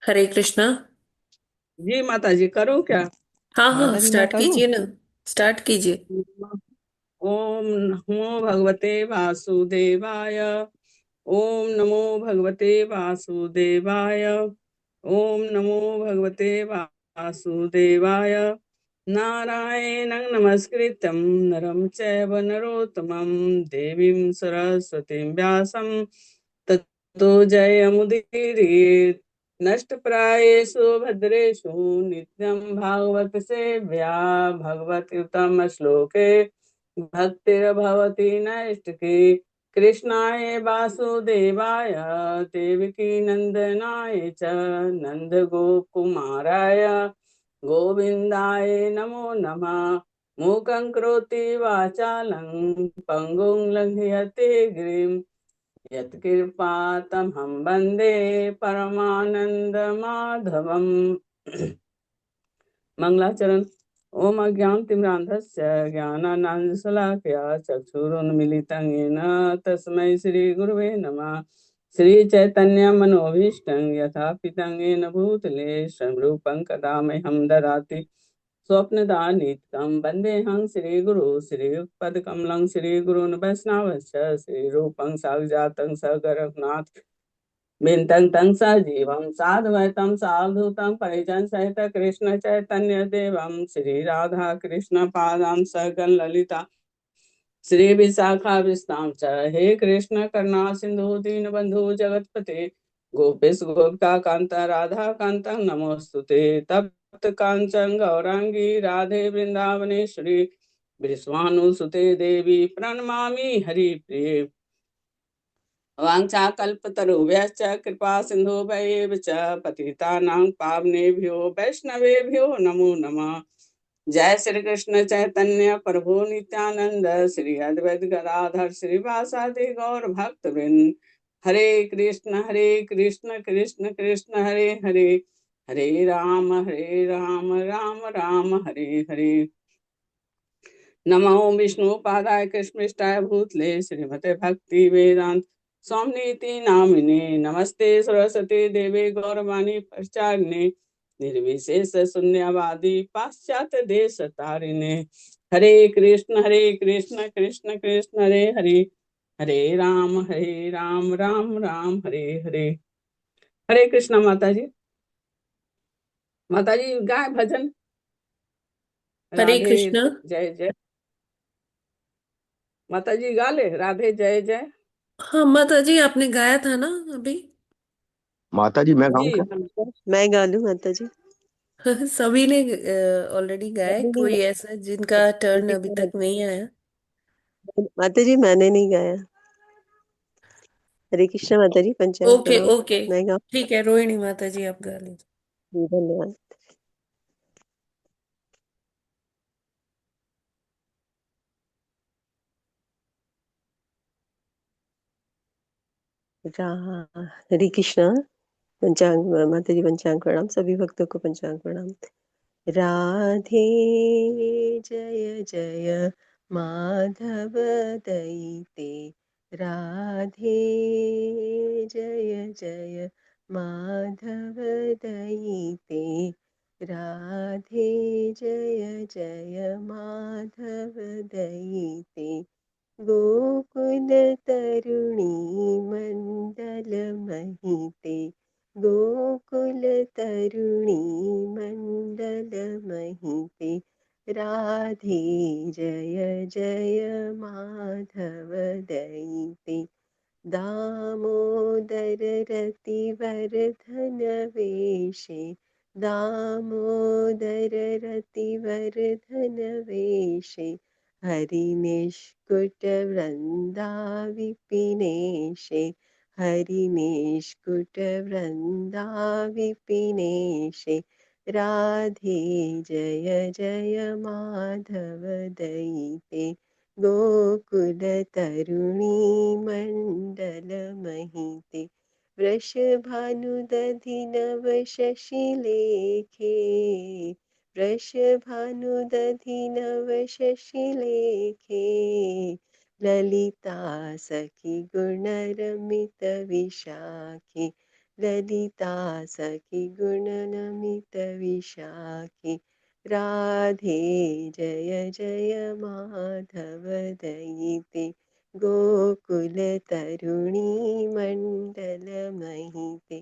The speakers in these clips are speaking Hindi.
हरे कृष्णा। जी माता जी, करो क्या? हाँ हाँ, माता जी मैं स्टार्ट करूं। कीजिए ना। स्टार्ट कीजिए। ओम नमो भगवते वासुदेवाय। ओम नमो भगवते वासुदेवाय। ओम नमो भगवते वासुदेवाय। नारायणं नमस्कृत्यं नरं चैव नरोत्तमं देवीं सरस्वतीं व्यासं ततो जयमुदीरयेत्। नष्टप्रायेषु भद्रेषु नित्यं भागवत सेव्या भगवत्युत्तम श्लोके भक्तिर्भवति नैष्टिकी। कृष्णाय वासुदेवाय देवकी नंदनाय च नंदगोपकुमाराय गोविन्दाय नमो नमः। मूकं करोति वाचालं पङ्गुं लङ्घयते गिरिं यत्कृपातमहं वन्दे परमानन्दमाधवम्। मंगलाचरण। ओम अज्ञानतिमिरान्धस्य ज्ञानानाञ्जनशलाकया चक्षुरुन्मीलितं येन तस्मै श्रीगुरुवे नमः। श्रीचैतन्यमनोभीष्टं यथा पितं येन भूतले स्वरूपं कदा मह्यं ददाति स्वप्नदानीतं वन्देऽहं श्रीगुरु श्रीयुक्तपदकमलं श्रीगुरून् वैष्णवश्च श्रीरूपं साग्जातं सगरघुनाथ बिंतं तं सजीवं साद्वैतं सावधूतं परिजन सहित कृष्ण चैतन्य देवं श्री राधा कृष्ण पादां सगन ललिता श्री विशाखा विस्तां च हे कृष्ण करुणा सिंधु दीन बंधु जगतपते गोपेश गोपिका कांत राधा कांत नमोस्तुते तप्त कांचन गौरांगी राधे वृंदावनेश्वरी विश्वानुसुते देवी प्रणमामि हरिप्रिये। वाञ्छाकल्पतरुभ्यश्च कृपा सिन्धुभ्यैव च पतितानां पावनेभ्यो वैष्णवेभ्यो नमो नमः। जय श्री कृष्ण चैतन्य प्रभु नित्यानंद श्री अद्वैत गदाधर श्रीवासादि गौर भक्तवृंद। हरे कृष्ण कृष्ण कृष्ण हरे हरे हरे राम राम राम हरे हरे। नमो विष्णुपादाय कृष्णपृष्ठाय भूतले श्रीमते भक्ति वेदांत स्वामिनीति नामिने नमस्ते सरस्वती देवे गौरवाणी प्रचारिणे निर्विशेष शून्यवादी पाश्चात्य देश तारिणे। हरे कृष्ण कृष्ण कृष्ण हरे हरे हरे राम राम राम हरे हरे। हरे कृष्णा माता जी। माता जी गाय भजन। हरे राधे कृष्णा। जय जय। माता जी गा ले राधे जय जय। हाँ माता जी, आपने गाया था ना अभी। माता जी मैं गाऊं जी क्या। मैं गा लूं माता जी। सभी ने ऑलरेडी गाए, मैंने नहीं कोई ऐसा जिनका टर्न अभी गाया। तक नहीं आया। माता जी मैंने नहीं गाया। हरे कृष्ण माता जी, पंचांग ओके प्रणाम। ओके। मैं गाऊं। ठीक है, रोहिणी माता जी आप गा लीजिए। जी, धन्यवाद। हरे कृष्णा। पंचांग माता जी, पंचांग प्रणाम। सभी भक्तों को पंचांग प्रणाम। राधे जय जय माधव दैते। राधे जय जय माधव दैते। राधे जय जय माधव दैते। गोकुल तरुणी मंडल महिते। गोकुल तरुणी मंडल महिते। राधे जय जय माधव दैते। दामोदर रति वर्धन वेशे। दामोदर रति वर्धन वेशे। हरिनिष्कुट वृंदा विपिनेशे। हरिनिष्कुट वृंदा विपिनेशे। राधे जय जय माधव दैते। गोकुल तरुणी मंडल महिते। वृषभानुदधि नव शशिलेखे। वृषभानुदधि नव शशिलेखे। ललिता सखी गुणरमित विशाखे। ललिता सखी गुणनमित विशाखी राधे जय जय माधव दयिते गोकुल तरुणी मण्डल महिते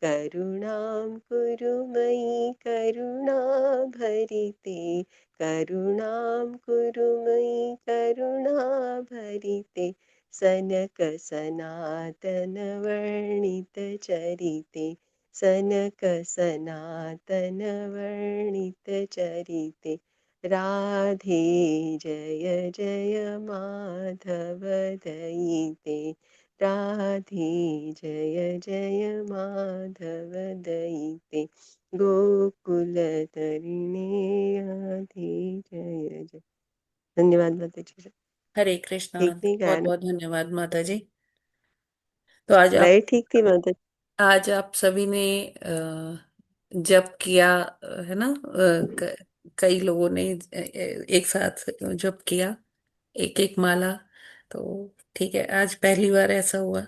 करुणां कुरु मयि करुणाभरिते करुणां कुरु मयि करुणाभरिते सनक सनातन वर्णित चरिते सनक सनातन वर्णित चरिते राधे जय जय माधव दयिते राधे जय जय माधव दयिते गोकुल तरिणे राधे जय जय। धन्यवाद माता जी। हरे कृष्णा। ठीक नहीं बहुत गाना? बहुत धन्यवाद माता जी। तो आज आप लय ठीक थी माता जी। आज आप सभी ने जप किया, है ना? कई लोगों ने एक साथ जप किया, एक एक माला। तो ठीक है, आज पहली बार ऐसा हुआ।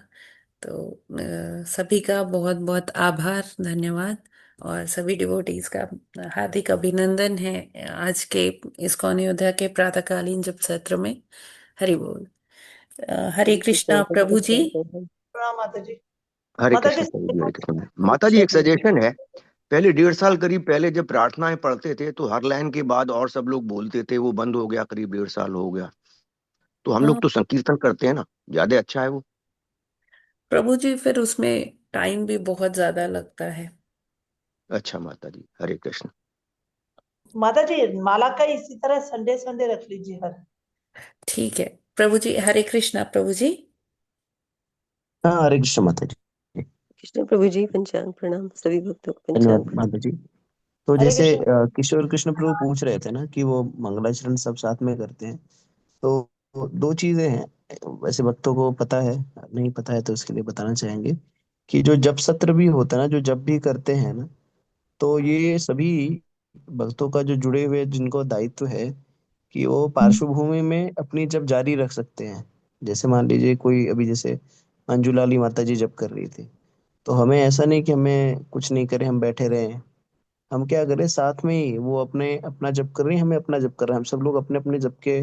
तो सभी का बहुत बहुत आभार, धन्यवाद। और सभी डिवोटीज का हार्दिक अभिनंदन है आज के इस्कॉन अयोध्या के प्रातःकालीन जप सत्र में। हरि बोल। हरे ठीक है कृष्णा माता जी, प्रभु जी। प्रणाम माता जी। हरे माता कृष्ण जी प्रभु जी, हरे कृष्ण। माता जी, एक सजेशन है। पहले 1.5 साल करीब पहले जब प्रार्थनाएं पढ़ते थे तो हर लाइन के बाद और सब लोग बोलते थे, वो बंद हो गया, करीब 1.5 साल हो गया। तो हम हाँ लोग तो संकीर्तन करते हैं ना, ज्यादा अच्छा है वो। प्रभु जी, फिर उसमें टाइम भी बहुत ज्यादा लगता है। अच्छा माता जी, हरे कृष्ण। माता जी माला का इसी तरह संडे संडे रख लीजिए हर। ठीक है प्रभु जी। हरे कृष्णा प्रभु जी। हाँ, हरे कृष्ण माता जी। कृष्ण प्रभु जी, पंचांग प्रणाम सभी भक्तों को, पंचांग धन्यवाद प्रणाम। माता जी। तो हरे जैसे कृष्ण। किशोर कृष्ण प्रभु पूछ रहे थे ना कि वो मंगलाचरण सब साथ में करते हैं। तो दो चीजें हैं। वैसे भक्तों को पता है, नहीं पता है तो उसके लिए बताना चाहेंगे कि जो जप सत्र भी होता है ना, जो जप भी करते हैं ना, तो ये सभी भक्तों का जो जुड़े हुए जिनको दायित्व है कि वो पार्श्वभूमि में अपनी जप जारी रख सकते हैं। जैसे मान लीजिए कोई अभी जैसे अंजुलाली माता जी जप कर रही थी, तो हमें ऐसा नहीं कि हमें कुछ नहीं करें, हम बैठे रहें। हम क्या करें, साथ में ही वो अपने अपना जप कर रही हैं, हमें अपना जप कर रहे हैं, हम सब लोग अपने अपने जप के,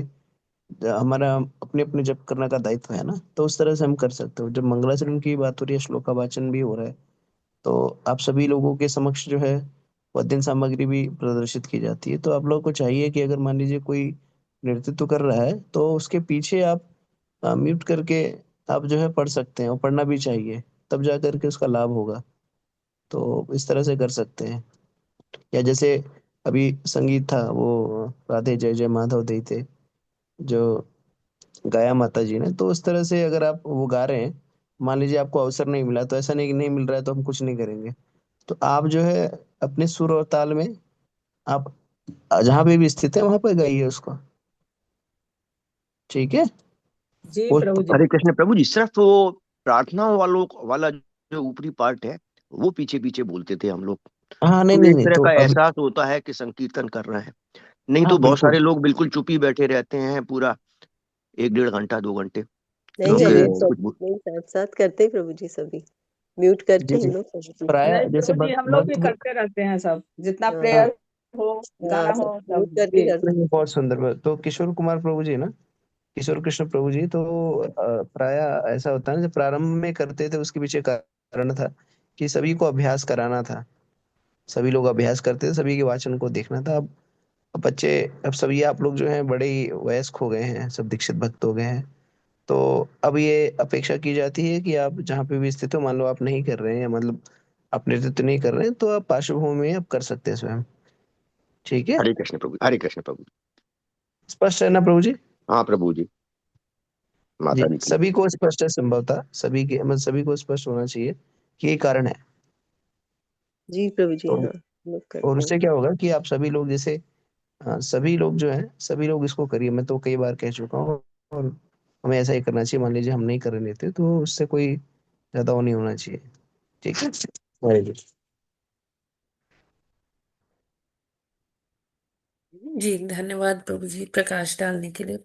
हमारा अपने अपने जप करने का दायित्व है ना, तो उस तरह से हम कर सकते हो। जब मंगलाचरण की बात हो रही है, श्लोका वाचन भी हो रहा है, तो आप सभी लोगों के समक्ष जो है वाद्य सामग्री भी प्रदर्शित की जाती है। तो आप लोगों को चाहिए कि अगर मान लीजिए कोई नेतृत्व कर रहा है तो उसके पीछे आप म्यूट करके आप जो है पढ़ सकते हैं, और पढ़ना भी चाहिए, तब जा करके उसका लाभ होगा। तो इस तरह से कर सकते हैं। या जैसे अभी संगीत था वो, राधे जय जय माधव दई थे जो गाया माता जी ने, तो उस तरह से अगर आप वो गा रहे हैं, मान लीजिए आपको अवसर नहीं मिला, तो ऐसा नहीं कि नहीं मिल रहा है तो हम कुछ नहीं करेंगे। तो आप जो है अपने सुर और ताल में आप जहाँ पे भी स्थित है वहां पर गाइए उसको। ठीक है। जी वो प्रभु जी। हरे कृष्ण प्रभु जी, सिर्फ वो प्रार्थना वालों वाला जो ऊपरी पार्ट है वो पीछे पीछे बोलते थे हम लोग। हाँ, नहीं तो नहीं एक नहीं, तरह तो का अब एहसास होता है कि संकीर्तन कर रहे हैं। नहीं हाँ तो बहुत बिल्कुल। सारे लोग बिल्कुल चुप ही बैठे रहते हैं पूरा 1-1.5 घंटा 2 घंटे। नहीं जी लोग हमें जी सब, कुछ नहीं साथ साथ करते हैं प्रभु जी सभी, म्यूट जी करके जी। हम लोग सब। प्राय नहीं जैसे प्रभु जी, हम लोग भी भक्त। करते रहते हैं सब, जितना हाँ हाँ, प्रेयर हो, हाँ, गाना सब हो, म्यूट सब करके जी। करते नहीं, हैं। बहुत सुंदर। तो किशोर कुमार प्रभु जी ना, किशोर कृष्ण प्रभु जी तो प्राय ऐसा होता है ना, जब प्रारंभ में करते थे उसके पीछे कारण था कि सभी को अभ्यास कराना था। सभी लोग अभ्यास करते थे, सभी के वाचन को देखना था। अब बच्चे, अब सभी आप लोग जो हैं बड़े ही वयस्क हो गए हैं, सब दीक्षित भक्त हो गए हैं। तो अब ये अपेक्षा की जाती है कि आप जहाँ पे भी स्थित हो, मान लो आप नहीं कर रहे हैं, या मतलब आप नेतृत्व नहीं कर रहे हैं, तो आप पार्श्वभूमि में आप कर सकते हैं स्वयं। ठीक है। हरे कृष्ण प्रभु, हरे कृष्ण प्रभु। स्पष्ट है ना प्रभु जी? हाँ प्रभु जी, जी, माता जी की। सभी को स्पष्ट है, संभवतः सभी के, मतलब सभी को स्पष्ट होना चाहिए कि ये कारण है। जी प्रभु जी, तो हाँ हम लोग और करते हैं। उससे क्या होगा कि आप सभी लोग जैसे, सभी लोग जो हैं, सभी लोग इसको करिए। मैं तो कई बार कह चुका हूँ, और हमें ऐसा ही करना चाहिए। मान लीजिए हम नहीं कर रहे थे तो उससे कोई ज्यादा वो नहीं होना चाहिए। ठीक है। Very good. जी धन्यवाद प्रभु जी, प्रकाश डालने के लिए।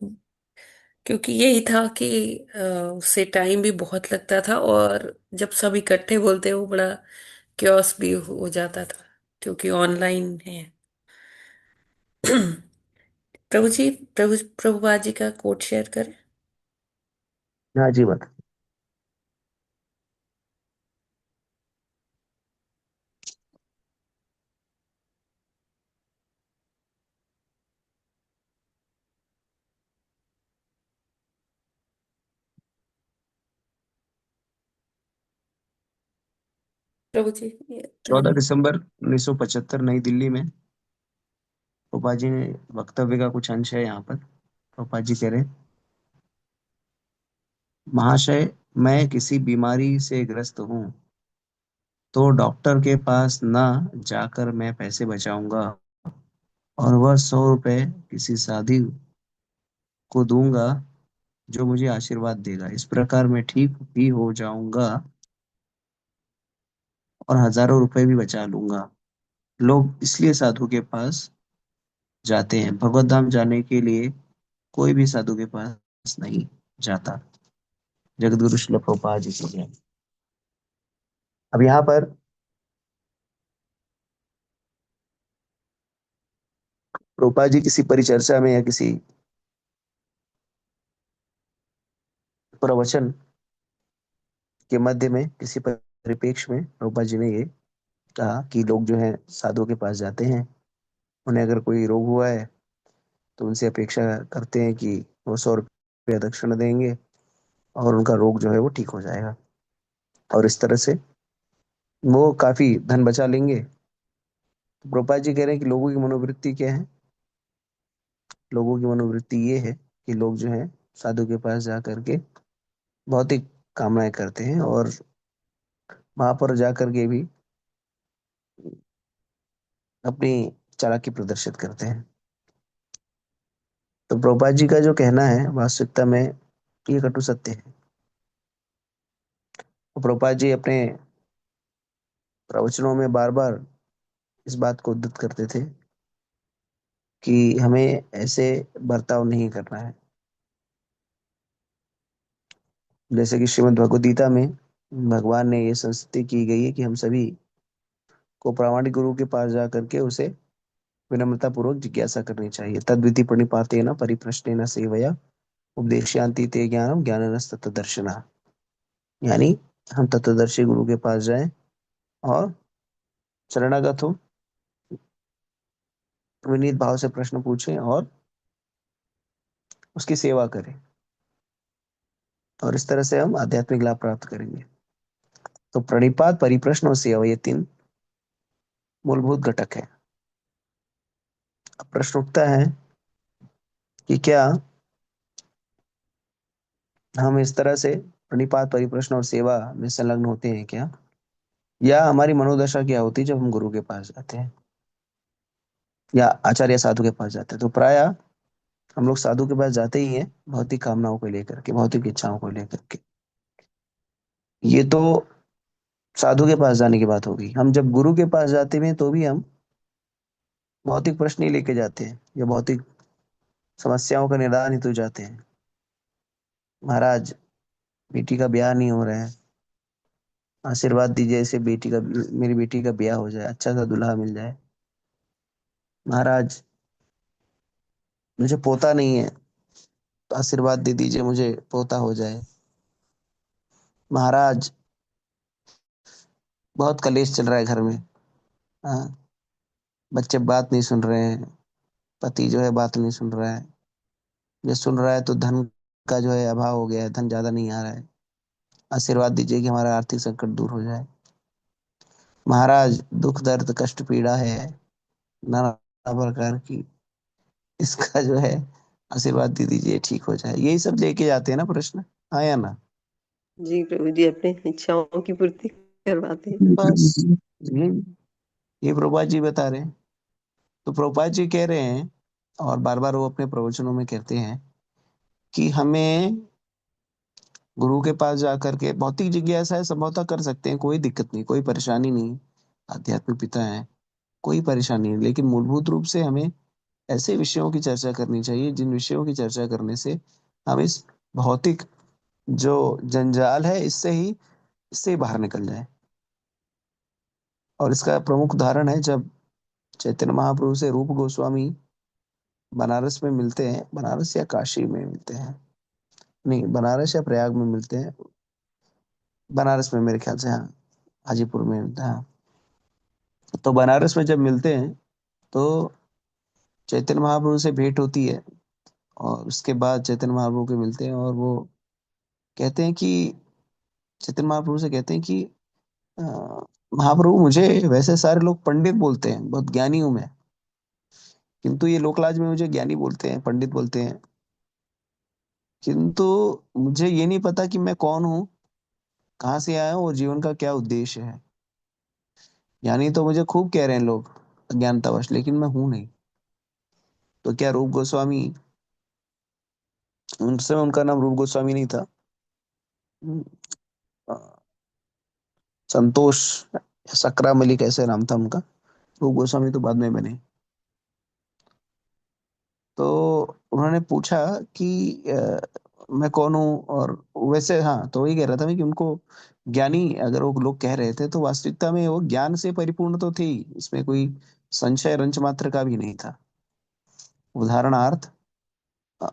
क्योंकि यही था कि उससे टाइम भी बहुत लगता था, और जब सब इकट्ठे बोलते वो बड़ा क्योस भी हो जाता था, क्योंकि ऑनलाइन है। प्रभु जी, प्रभुपाद जी का कोट शेयर करें। हाँ जी, बता। प्रभु जी, 14 दिसंबर 1975 नई दिल्ली में रूपा जी ने वक्तव्य का कुछ अंश है यहाँ पर। रूपा जी कह रहे हैं, महाशय, मैं किसी बीमारी से ग्रस्त हूँ तो डॉक्टर के पास न जाकर मैं पैसे बचाऊंगा और वह 100 रुपए किसी साधु को दूंगा जो मुझे आशीर्वाद देगा। इस प्रकार मैं ठीक भी हो जाऊंगा और हजारों रुपए भी बचा लूंगा। लोग इसलिए साधु के पास जाते हैं, भगवत धाम जाने के लिए कोई भी साधु के पास नहीं जाता। जगतगुरु श्रील प्रभुपाद जी की जय। अब यहाँ पर प्रभुपाद जी किसी परिचर्चा में या किसी प्रवचन के मध्य में, किसी परिप्रेक्ष्य में प्रभुपाद जी ने ये कहा कि लोग जो है साधुओं के पास जाते हैं, उन्हें अगर कोई रोग हुआ है तो उनसे अपेक्षा करते हैं कि वो 100 रुपया दक्षिणा देंगे और उनका रोग जो है वो ठीक हो जाएगा, और इस तरह से वो काफी धन बचा लेंगे। तो प्रभुपाद जी कह रहे हैं कि लोगों की मनोवृत्ति क्या है। लोगों की मनोवृत्ति ये है कि लोग जो है साधु के पास जा करके भौतिक कामनाएं करते हैं और वहां पर जा करके भी अपनी चालाकी प्रदर्शित करते हैं। तो प्रभुपाद जी का जो कहना है वास्तविकता में ये कटु सत्य है। तो प्रभुपाद जी अपने प्रवचनों में बार बार इस बात को उद्धृत करते थे कि हमें ऐसे बर्ताव नहीं करना है। जैसे कि श्रीमद् भगवद गीता में भगवान ने ये संस्तुति की गई है कि हम सभी को प्रामाणिक गुरु के पास जा करके उसे विनम्रता पूर्वक जिज्ञासा करनी चाहिए। तद्विधि प्रणिपातेन परिप्रश्नेन सेवया उपदेशयान्ति ते ज्ञानम ज्ञाननस तत्तदर्शिनः। यानी हम तत्वदर्शी गुरु के पास जाएं और शरणागत हो, विनीत भाव से प्रश्न पूछें और उसकी सेवा करें, और इस तरह से हम आध्यात्मिक लाभ प्राप्त करेंगे। तो प्रणिपात, परिप्रश्न और सेवा ये 3 मूलभूत घटक है। अब प्रश्न उठता है कि क्या हम इस तरह से प्रणिपात, परिप्रश्न और सेवा में संलग्न होते हैं क्या, या हमारी मनोदशा क्या होती है जब हम गुरु के पास जाते हैं या आचार्य साधु के पास जाते हैं। तो प्राय हम लोग साधु के पास जाते ही हैं भौतिक कामनाओं को लेकर के, भौतिक इच्छाओं को लेकर के। ये तो साधु के पास जाने की बात होगी। हम जब गुरु के पास जाते हैं तो भी हम भौतिक प्रश्न ही लेके जाते हैं या भौतिक समस्याओं का निदान हेतु जाते हैं। महाराज, बेटी का ब्याह नहीं हो रहा है, आशीर्वाद दीजिए ऐसे बेटी का, मेरी बेटी का ब्याह हो जाए, अच्छा सा दूल्हा मिल जाए। महाराज, मुझे पोता नहीं है तो आशीर्वाद दे दीजिए मुझे पोता हो जाए। महाराज, बहुत कलेश चल रहा है घर में। हाँ, बच्चे बात नहीं सुन रहे हैं, पति जो है बात नहीं सुन रहा है, जो सुन रहा है तो धन का जो है अभाव हो गया है, धन ज्यादा नहीं आ रहा है। आशीर्वाद दीजिए कि हमारा आर्थिक संकट दूर हो जाए। महाराज, दुख दर्द कष्ट पीड़ा है नाना प्रकार की, इसका जो है आशीर्वाद दे दीजिए ठीक हो जाए। यही सब लेके जाते हैं ना प्रश्न, हाँ या ना। जी प्रभु जी, अपने इच्छाओं की पूर्ति करवाते हैं बस। ये ये प्रभुपाद जी बता रहे हैं। तो प्रभुपाद जी कह रहे हैं, और बार बार वो अपने प्रवचनों में कहते हैं कि हमें गुरु के पास जाकर के भौतिक जिज्ञासा है संभवतः कर सकते हैं, कोई दिक्कत नहीं, कोई परेशानी नहीं। आध्यात्मिक पिता है, कोई परेशानी नहीं, लेकिन मूलभूत रूप से हमें ऐसे विषयों की चर्चा करनी चाहिए जिन विषयों की चर्चा करने से हम इस भौतिक जो जंजाल है इससे ही बाहर निकल जाए। और इसका प्रमुख उदाहरण है जब चैतन्य महाप्रभु से रूप गोस्वामी बनारस में मिलते हैं, बनारस या काशी में मिलते हैं, नहीं बनारस या प्रयाग में मिलते हैं, बनारस में मेरे ख्याल से, हाँ हाजीपुर में मिलता है, हाँ। तो बनारस में जब मिलते हैं तो चैतन्य महाप्रभु से भेंट होती है, और उसके बाद चैतन्य महाप्रभु के मिलते हैं, और वो कहते हैं कि चैतन्य महाप्रभु से कहते हैं कि अ, महाप्रभु मुझे वैसे सारे लोग पंडित बोलते हैं, बहुत ज्ञानी हूं मैं, किंतु ये लोकलाज में मुझे ज्ञानी बोलते हैं, पंडित बोलते हैं, किंतु मुझे ये नहीं पता कि मैं कौन हूँ, कहाँ से आया हूँ और जीवन का क्या उद्देश्य है। ज्ञानी तो मुझे खूब कह रहे हैं लोग अज्ञानतावश, लेकिन मैं हूं नहीं। तो क्या रूप गोस्वामी, उन समय उनका नाम रूप गोस्वामी नहीं था, अ, संतोष या सकराम अली कैसे नाम था उनका, रूप गोस्वामी तो बाद में बने। तो उन्होंने पूछा कि मैं कौन हूँ, और वैसे हाँ, तो वही कह रहा था मैं कि उनको ज्ञानी अगर वो लोग कह रहे थे तो वास्तविकता में वो ज्ञान से परिपूर्ण तो थे ही, इसमें कोई संशय रंच मात्र का भी नहीं था। उदाहरणार्थ, अ,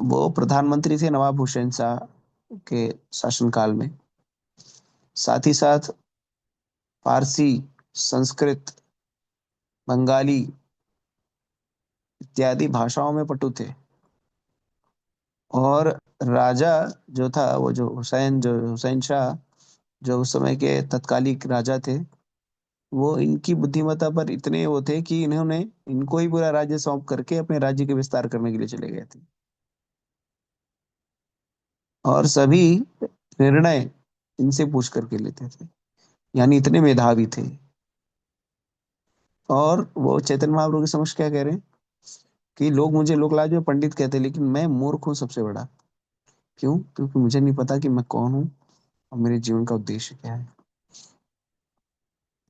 वो प्रधानमंत्री थे नवाब हुसैन शाह के शासनकाल में, साथ ही साथ फारसी, संस्कृत, बंगाली इत्यादि भाषाओं में पटु थे। और राजा जो था, वो जो हुसैन शाह, जो उस समय के तत्कालिक राजा थे, वो इनकी बुद्धिमत्ता पर इतने वो थे कि इन्होंने इनको ही पूरा राज्य सौंप करके अपने राज्य के विस्तार करने के लिए चले गए थे, और सभी निर्णय इनसे पूछ करके लेते थे, यानी इतने मेधावी थे। और वो चैतन्य महाप्रभु के समक्ष क्या कह रहे हैं कि लोग मुझे लोक लाज में पंडित कहते हैं, लेकिन मैं मूर्ख हूँ सबसे बड़ा। क्यों? क्योंकि मुझे नहीं पता कि मैं कौन हूँ और मेरे जीवन का उद्देश्य क्या है।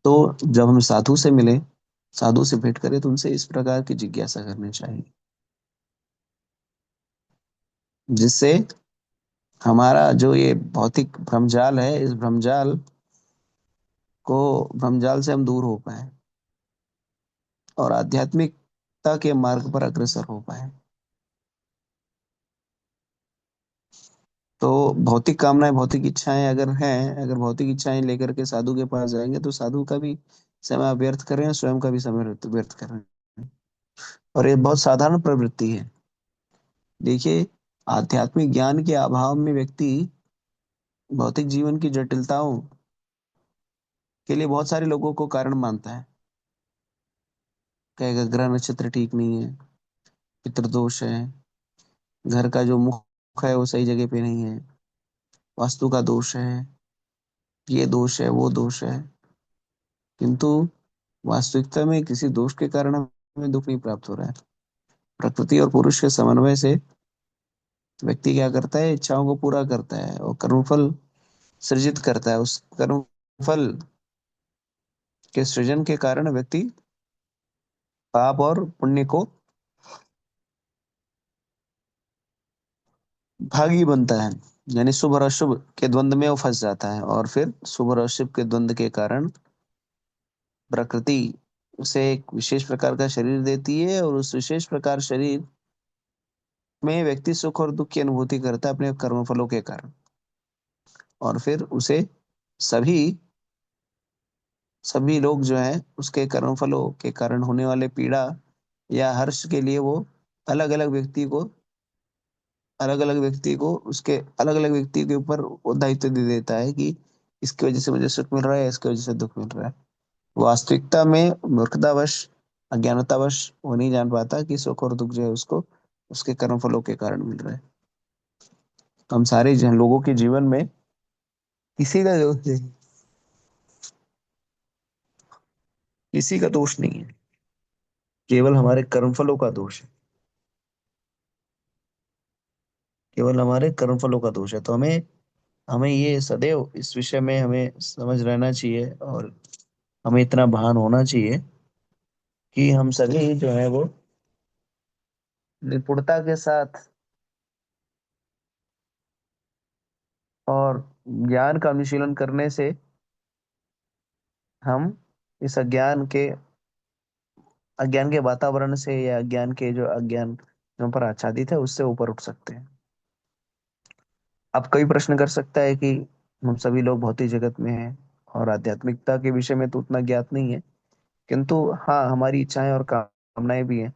तो जब हम साधु से मिले, साधु से भेंट करें, तो उनसे इस प्रकार की जिज्ञासा करनी चाहिए, जिससे हमारा जो ये भौतिक भ्रमजाल है, इस भ्रमजाल से हम दूर हो पाए और आध्यात्मिकता के मार्ग पर अग्रसर हो पाए। तो भौतिक कामनाएं, भौतिक इच्छाएं अगर हैं, अगर भौतिक इच्छाएं लेकर के साधु के पास जाएंगे तो साधु का भी समय व्यर्थ कर रहे हैं, स्वयं का भी समय व्यर्थ कर रहे हैं। और ये बहुत साधारण प्रवृत्ति है। देखिए, आध्यात्मिक ज्ञान के अभाव में व्यक्ति भौतिक जीवन की जटिलताओं के लिए बहुत सारे लोगों को कारण मानता है। कहेगा ग्रह नक्षत्र ठीक नहीं है, पितृदोष है, घर का जो मुख है वो सही जगह पे नहीं है, वास्तु का दोष है, ये दोष है, वो दोष है। किंतु वास्तविकता में किसी दोष के कारण हमें दुख नहीं प्राप्त हो रहा है। प्रकृति और पुरुष के समन्वय से व्यक्ति क्या करता है, इच्छाओं को पूरा करता है और कर्मफल सृजित करता है। उस कर्मफल के सृजन के कारण व्यक्ति पाप और पुण्य को भागी बनता है, यानी शुभ और अशुभ के द्वंद में वो फंस जाता है, और फिर शुभ और अशुभ के द्वंद के कारण प्रकृति उसे एक विशेष प्रकार का शरीर देती है, और उस विशेष प्रकार शरीर में व्यक्ति सुख और दुख की अनुभूति करता है अपने कर्मफलों के कारण। और फिर उसे सभी सभी लोग जो है उसके कर्मफलों के कारण होने वाले पीड़ा या हर्ष के लिए वो अलग अलग व्यक्ति को उसके अलग अलग व्यक्ति के ऊपर वो दायित्व दे देता है कि इसकी वजह से मुझे सुख मिल रहा है, इसकी वजह से दुख मिल रहा है। वास्तविकता में मूर्खतावश, अज्ञानतावश वो नहीं जान पाता कि सुख और दुख जो है उसको उसके कर्मफलों के कारण मिल रहा है। तो हम सारे लोगों के जीवन में किसी का दोष नहीं, किसी का दोष नहीं है, केवल हमारे कर्मफलों का दोष है, केवल हमारे कर्मफलों का दोष है। तो हमें हमें ये सदैव इस विषय में हमें समझ रहना चाहिए, और हमें इतना भान होना चाहिए कि हम सभी जो है वो निपुणता के साथ और ज्ञान का अनुशीलन करने से हम इस अज्ञान के वातावरण से या अज्ञान के जो अज्ञान जो पर आच्छादित है उससे ऊपर उठ सकते हैं। अब कोई प्रश्न कर सकता है कि हम सभी लोग भौतिक जगत में हैं और आध्यात्मिकता के विषय में तो उतना ज्ञात नहीं है, किंतु हाँ हमारी इच्छाएं और कामनाएं भी हैं,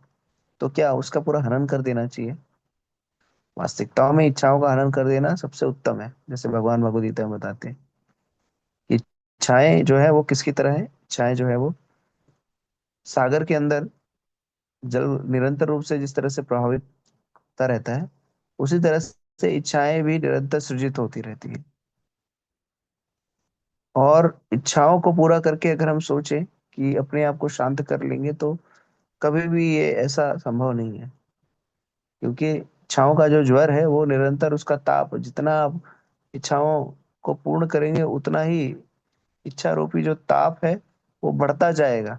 तो क्या उसका पूरा हनन कर देना चाहिए? वास्तविकताओं में इच्छाओं का हनन कर देना सबसे उत्तम है। जैसे भगवान भगवद गीता में बताते हैं कि इच्छाएं जो है वो किसकी तरह है, इच्छाएं जो है वो सागर के अंदर जल निरंतर रूप से जिस तरह से प्रभावित होता रहता है, उसी तरह से इच्छाएं भी निरंतर सृजित होती रहती है। और इच्छाओं को पूरा करके अगर हम सोचें कि अपने आप को शांत कर लेंगे, तो कभी भी ये ऐसा संभव नहीं है, क्योंकि इच्छाओं का जो ज्वर है वो निरंतर उसका ताप, जितना आप इच्छाओं को पूर्ण करेंगे उतना ही इच्छा रूपी जो ताप है वो बढ़ता जाएगा,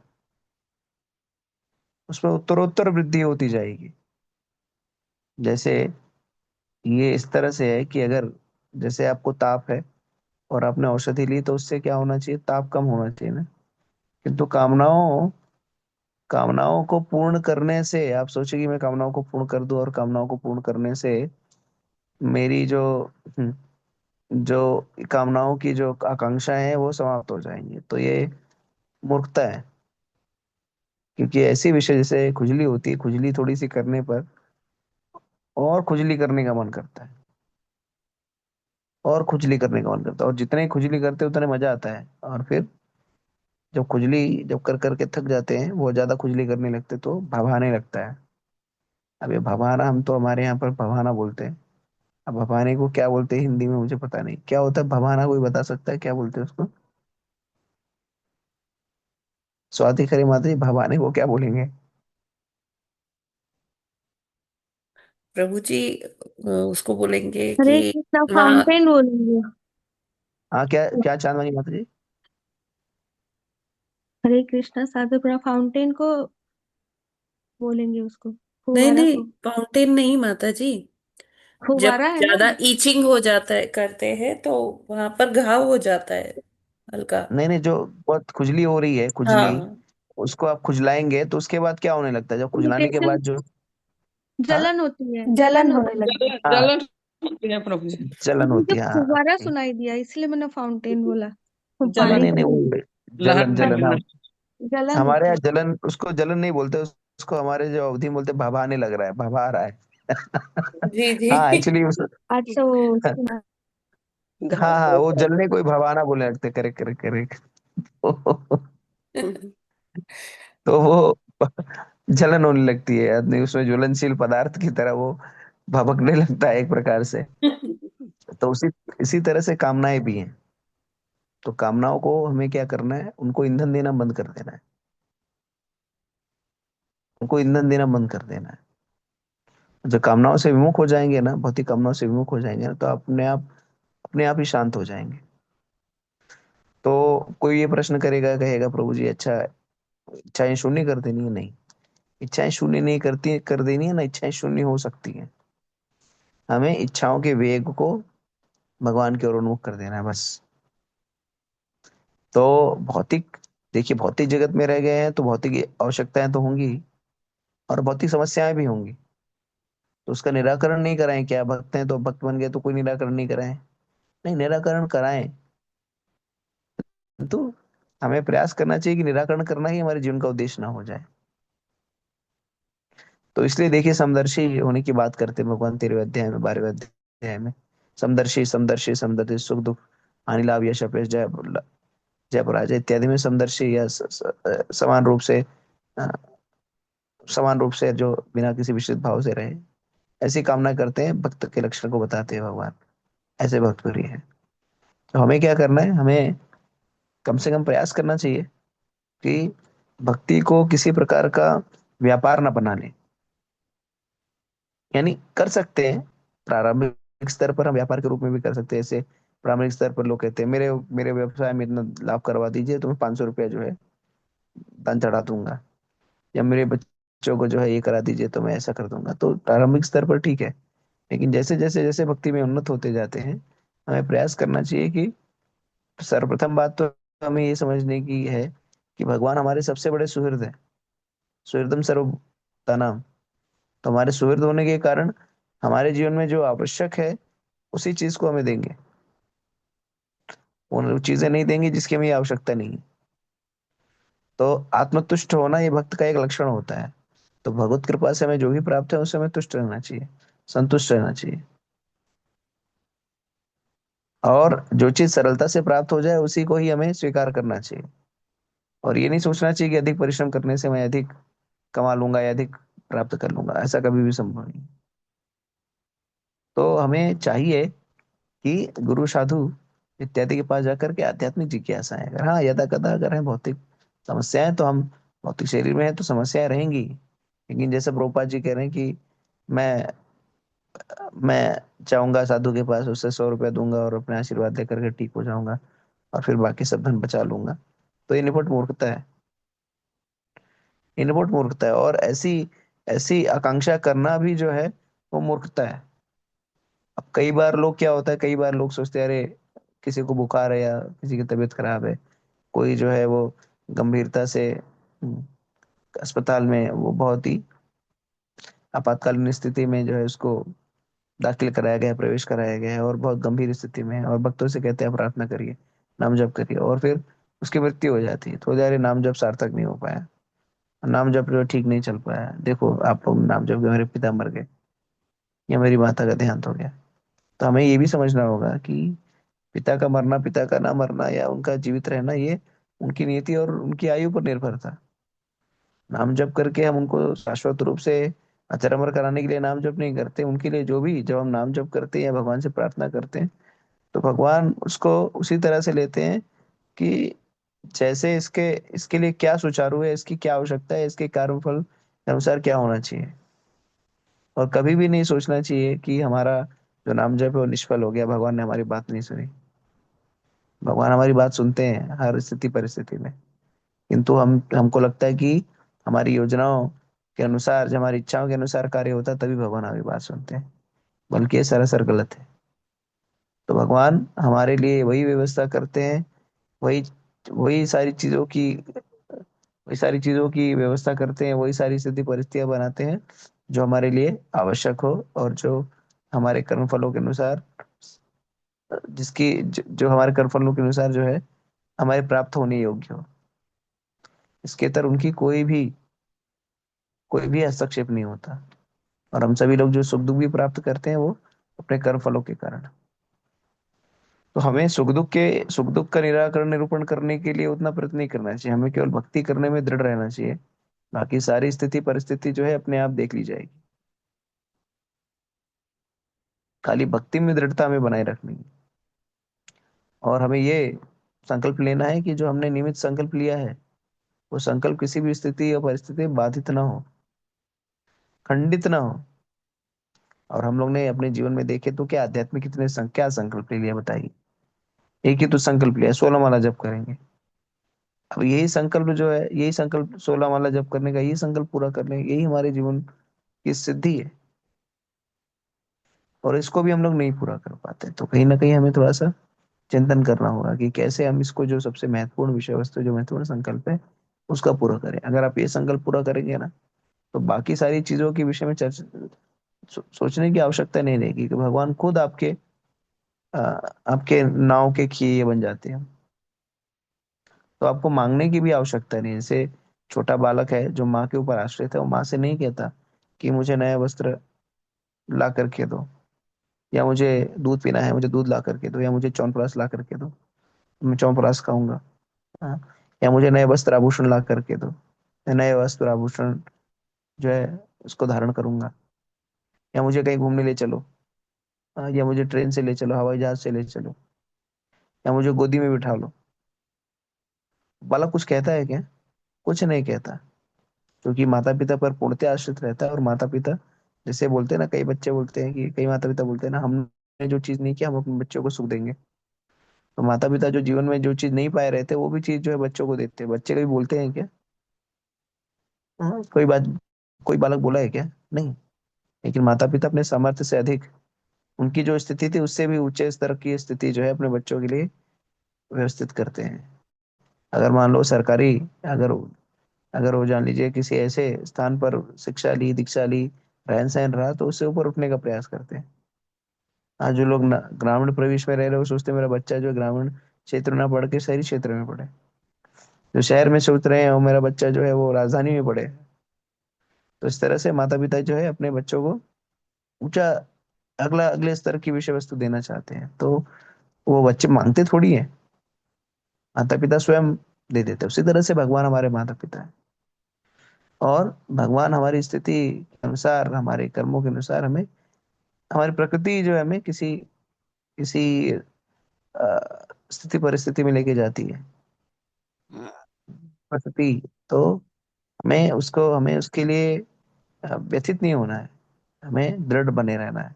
उसमें उत्तरोत्तर वृद्धि होती जाएगी। जैसे ये इस तरह से है कि अगर जैसे आपको ताप है और आपने औषधि ली, तो उससे क्या होना चाहिए, ताप कम होना चाहिए ना। किंतु कामनाओं कामनाओं को पूर्ण करने से आप सोचे कि मैं कामनाओं को पूर्ण कर दूं, और कामनाओं को पूर्ण करने से मेरी जो कामनाओं की जो आकांक्षाएं हैं वो समाप्त हो जाएंगी, तो ये मूर्खता है। क्योंकि ऐसी विषय जैसे खुजली होती है, खुजली थोड़ी सी करने पर और खुजली करने का मन करता है, और खुजली करने का मन करता है, और जितने खुजली करते हैं उतने मजा आता है। और फिर जब कर करके थक जाते हैं, बहुत ज्यादा खुजली करने लगते, तो भवाने लगता है। अब ये भवाना, हम तो हमारे यहाँ पर भवाना बोलते हैं। अब भवाने को क्या बोलते हैं हिंदी में मुझे पता नहीं, क्या होता है भवाना, कोई बता सकता है क्या बोलते हैं उसको? स्वाति खरी माता जी, भवाने को क्या बोलेंगे? प्रभु जी उसको बोलेंगे हरे कि कृष्णा वहाँ। फाउंटेन बोलेंगे। हाँ, क्या क्या चांदवानी माता जी? हरे कृष्णा साधुपुरा फाउंटेन को बोलेंगे, उसको नहीं फुवारा नहीं, को। फाउंटेन नहीं माता जी। जब फुवारा है ना। ज्यादा ईचिंग हो जाता है करते हैं तो वहां पर घाव हो जाता है हल्का। नहीं नहीं, जो बहुत खुजली हो रही है, खुजली, हाँ। उसको आप खुजलाएंगे तो उसके बाद क्या होने लगता है, जब खुजलाने के इरिटेशन, बाद जो, हाँ, जलन होती है, जलन जलन होने होती है। लगती है। हाँ, जलन होती है प्रभु जी। जलन मुझे होती है, हाँ। फुवारा सुनाई दिया, इसलिए मैंने फाउंटेन बोला। वो नहीं जलन पानी नहीं नहीं, की वो जलन लहरने जलन, लगना। हम जलन हमारे होती यहाँ है। जलन, उसको जलन नहीं बोलते, उसको हमारे जो अवधि में बोलते भवाने लग रहा है, भवा रहा है। जी जी। हाँ एक्चुअली अच्छा, वो उसकी हाँ घाव हाँ, हो वो जाए। जलने को ही भवाना बोलने लगते, करेक्ट करेक्ट करेक्ट। तो वो जलन होने लगती है आदमी, उसमें ज्वलनशील पदार्थ की तरह वो भभकने लगता है एक प्रकार से। तो इसी तरह से कामनाएं भी हैं। तो कामनाओं को हमें क्या करना है, उनको ईंधन देना बंद कर देना है, उनको ईंधन देना बंद कर देना है। जो कामनाओं से विमुख हो जाएंगे ना, भौतिक कामनाओं से विमुख हो जाएंगे ना, तो अपने आप ही शांत हो जाएंगे। तो कोई ये प्रश्न करेगा, कहेगा प्रभु जी अच्छा, इच्छाएं शून्य कर देनी है? नहीं, इच्छाएं शून्य नहीं करती, कर देनी है ना, इच्छाएं शून्य हो सकती हैं। हमें इच्छाओं के वेग को भगवान की ओर उन्मुख कर देना है बस। तो भौतिक, देखिए भौतिक जगत में रह गए हैं तो भौतिक आवश्यकताएं तो होंगी, और भौतिक समस्याएं भी होंगी। तो उसका निराकरण नहीं कराएं क्या? भक्त हैं तो भक्त बन गए तो कोई निराकरण नहीं कराएं? नहीं, निराकरण कराएं। तो हमें प्रयास करना चाहिए कि निराकरण करना ही हमारे जीवन का उद्देश्य ना हो जाए। तो इसलिए देखिए, समदर्शी होने की बात करते हैं भगवान 13वें अध्याय में। समदर्शी समदर्शी समदर्शी, सुख दुख हानि लाभ यश अपयश जय जय पराजय इत्यादि में समदर्शी या समान रूप से, अ, समान रूप से जो बिना किसी विशेष भाव से रहे, ऐसी कामना करते हैं, भक्त के लक्षण को बताते हैं भगवान। ऐसे भक्त प्रिय है। तो हमें क्या करना है, हमें कम से कम प्रयास करना चाहिए कि भक्ति को किसी प्रकार का व्यापार ना बना ले। यानी कर सकते हैं, प्रारंभिक स्तर पर हम व्यापार के रूप में भी कर सकते हैं। ऐसे प्रारंभिक स्तर पर लोग कहते हैं मेरे मेरे व्यवसाय में इतना लाभ करवा दीजिए तो मैं 500 रुपया जो है दान चढ़ा दूंगा, या मेरे बच्चों को जो है ये करा दीजिए तो मैं ऐसा कर दूंगा। तो प्रारंभिक स्तर पर ठीक है, लेकिन जैसे जैसे जैसे भक्ति में उन्नत होते जाते हैं, हमें प्रयास करना चाहिए कि सर्वप्रथम बात तो हमें ये समझने की है कि भगवान हमारे सबसे बड़े सुहृद हैं। सुहृदम सर्वभूतानां। तो हमारे सुहृद होने के कारण हमारे जीवन में जो आवश्यक है उसी चीज को हमें देंगे। वो चीजें नहीं देंगे जिसकी हमें आवश्यकता नहीं है। तो आत्मतुष्ट होना ये भक्त का एक लक्षण होता है। तो भगवत कृपा से हमें जो भी प्राप्त है उससे हमें तुष्ट रहना चाहिए, संतुष्ट रहना चाहिए। और जो चीज सरलता से प्राप्त हो जाए उसी को ही हमें स्वीकार करना चाहिए। और ये नहीं सोचना चाहिए कि अधिक परिश्रम करने से मैं अधिक कमा लूंगा या अधिक प्राप्त कर लूंगा, ऐसा कभी भी संभव नहीं। तो हमें चाहिए कि गुरु साधु इत्यादि के पास जाकर के आध्यात्मिक जिज्ञासा है, अगर हाँ यदा कदा अगर है भौतिक समस्याएं, तो हम भौतिक शरीर में है तो समस्याएं रहेंगी। लेकिन जैसे प्रभुपाद जी कह रहे हैं कि मैं मैं जाऊंगा साधु के पास, उससे 100 रुपया दूंगा और अपने आशीर्वाद लेकर के ठीक हो जाऊंगा और फिर बाकी सब धन बचा लूंगा। तो ये निपट मूर्खता है। ये निपट मूर्खता है, और ऐसी ऐसी आकांक्षा करना भी जो है वो मूर्खता है। अब कई बार लोग क्या होता है, कई बार लोग सोचते हैं अरे किसी को बुखार है या किसी की तबीयत खराब है, कोई जो है वो गंभीरता से अस्पताल में, वो बहुत ही आपातकालीन स्थिति में जो है उसको दाखिल कराया गया है, प्रवेश कराया गया है और बहुत गंभीर स्थिति में है, और भक्तों से कहते हैं प्रार्थना करिए, नाम जप करिए, और फिर उसकी मृत्यु हो जाती है। तो यार नाम जप सार्थक नहीं हो पाया, नाम जप जो ठीक नहीं चल पाया, देखो आप लोग नाम जप के मेरे पिता मर गए या मेरी माता का देहांत हो गया। तो हमें ये भी समझना होगा कि पिता का मरना, पिता का ना मरना या उनका जीवित रहना, ये उनकी नीति और उनकी आयु पर निर्भर था। नाम जप करके हम उनको शाश्वत रूप से अजर अमर कराने के लिए नाम जप नहीं करते। उनके लिए जो भी, जब हम नाम जप करते हैं या भगवान से प्रार्थना करते हैं, तो भगवान उसको उसी तरह से लेते हैं कि जैसे इसके इसके लिए क्या सुचारू है, इसकी क्या आवश्यकता है, इसके कर्मफल के अनुसार क्या होना चाहिए। और कभी भी नहीं सोचना चाहिए कि हमारा जो नाम जप है वो निष्फल हो गया, भगवान ने हमारी बात नहीं सुनी। भगवान हमारी बात सुनते हैं हर स्थिति परिस्थिति में। किंतु हम हमको लगता है कि हमारी योजनाओं के अनुसार, जब हमारी इच्छाओं के अनुसार कार्य होता है तभी भगवान हमारी बात सुनते हैं, बल्कि ये सरासर गलत है। तो भगवान हमारे लिए वही व्यवस्था करते हैं, वही वही सारी चीजों की वही सारी चीजों की व्यवस्था करते हैं, वही सारी स्थिति परिस्थितियां बनाते हैं जो हमारे लिए आवश्यक हो, और जो हमारे कर्म फलों के अनुसार, जो हमारे कर्म फलों के अनुसार जो है हमारे प्राप्त होने योग्य हो। इसके तर उनकी कोई भी हस्तक्षेप नहीं होता। और हम सभी लोग जो सुख दुख भी प्राप्त करते हैं वो अपने कर्म फलों के कारण। तो हमें सुख दुख का निराकरण निरूपण करने के लिए उतना प्रयत्न नहीं करना चाहिए, हमें केवल भक्ति करने में दृढ़ रहना चाहिए। बाकी सारी स्थिति परिस्थिति जो है अपने आप देख ली जाएगी। खाली भक्ति में दृढ़ता हमें बनाए रखनी है। और हमें ये संकल्प लेना है कि जो हमने नियमित संकल्प लिया है वो संकल्प किसी भी स्थिति या परिस्थिति में बाधित ना हो, खंडित ना हो। और हम लोग ने अपने जीवन में देखे तो क्या आध्यात्मिक कितने क्या संकल्प ले लिया बताइए। एक ही तो संकल्प लिया, 16 माला जप करेंगे। अब यही संकल्प जो है, यही संकल्प 16 माला जप करने का, यही संकल्प पूरा करने, यही हमारे जीवन की सिद्धि है। और इसको भी हम लोग नहीं पूरा कर पाते, तो कहीं ना कहीं हमें थोड़ा सा चिंतन करना होगा कि कैसे हम इसको, जो सबसे महत्वपूर्ण विषय वस्तु, जो महत्वपूर्ण संकल्प है, उसका पूरा करें। अगर आप ये संकल्प पूरा करेंगे ना, तो बाकी सारी चीजों के विषय में सोचने की आवश्यकता नहीं रहेगी, कि भगवान खुद अ, आपके नाव के खिए बन जाते हैं। तो आपको मांगने की भी आवश्यकता नहीं है। जैसे छोटा बालक है जो माँ के ऊपर आश्रित है, वो माँ से नहीं कहता कि मुझे नया वस्त्र ला करके दो, या मुझे दूध पीना है, मुझे दूध ला करके दो, या मुझे च्यवनप्राश ला करके दो, मैं च्यवनप्राश खाऊंगा। हाँ। या मुझे नए वस्त्र आभूषण ला करके दो, मैं नए वस्त्र आभूषण जो है उसको धारण करूंगा। या मुझे कहीं घूमने ले चलो, हाँ, या मुझे ट्रेन से ले चलो, हवाई जहाज से ले चलो, या मुझे गोदी में बिठा लो। बालक कुछ कहता है क्या? कुछ नहीं कहता, क्योंकि माता पिता पर पूर्णतः आश्रित रहता है। और माता पिता, जैसे बोलते हैं ना, कई बच्चे बोलते हैं कि, कई माता पिता बोलते हैं ना, हमने जो चीज नहीं किया हम अपने बच्चों को सुख देंगे। तो माता पिता जो जीवन में जो चीज नहीं पाए रहते, वो भी चीज जो है बच्चों को देते हैं। बच्चे कभी बोलते हैं क्या? हाँ, कोई बालक बोला है क्या? नहीं। लेकिन माता पिता अपने सामर्थ्य से अधिक उनकी जो स्थिति थी उससे भी ऊंचे स्तर की स्थिति जो है अपने बच्चों के लिए व्यवस्थित करते हैं। अगर मान लो सरकारी, अगर अगर वो जान लीजिए किसी ऐसे स्थान पर शिक्षा ली, दीक्षा ली, रहन सहन रहा, तो उससे ऊपर उठने का प्रयास करते हैं। आज जो लोग ग्रामीण प्रदेश में रह रहे हैं वो सोचते हैं मेरा बच्चा जो है ग्रामीण क्षेत्र ना पढ़ के शहरी क्षेत्र में पढ़े। जो शहर में सोच रहे हैं वो मेरा बच्चा जो है वो राजधानी में पढ़े। तो इस तरह से माता पिता जो है अपने बच्चों को ऊंचा, अगले स्तर की विषय वस्तु देना चाहते हैं, तो वो बच्चे मांगते थोड़ी है, माता पिता स्वयं दे देते हैं। उसी तरह से भगवान हमारे माता पिता है, और भगवान हमारी स्थिति के अनुसार, हमारे कर्मों के अनुसार हमें, हमारी प्रकृति जो है हमें किसी किसी स्थिति परिस्थिति में लेके जाती है। प्रकृति, तो हमें उसके लिए व्यथित नहीं होना है, हमें दृढ़ बने रहना है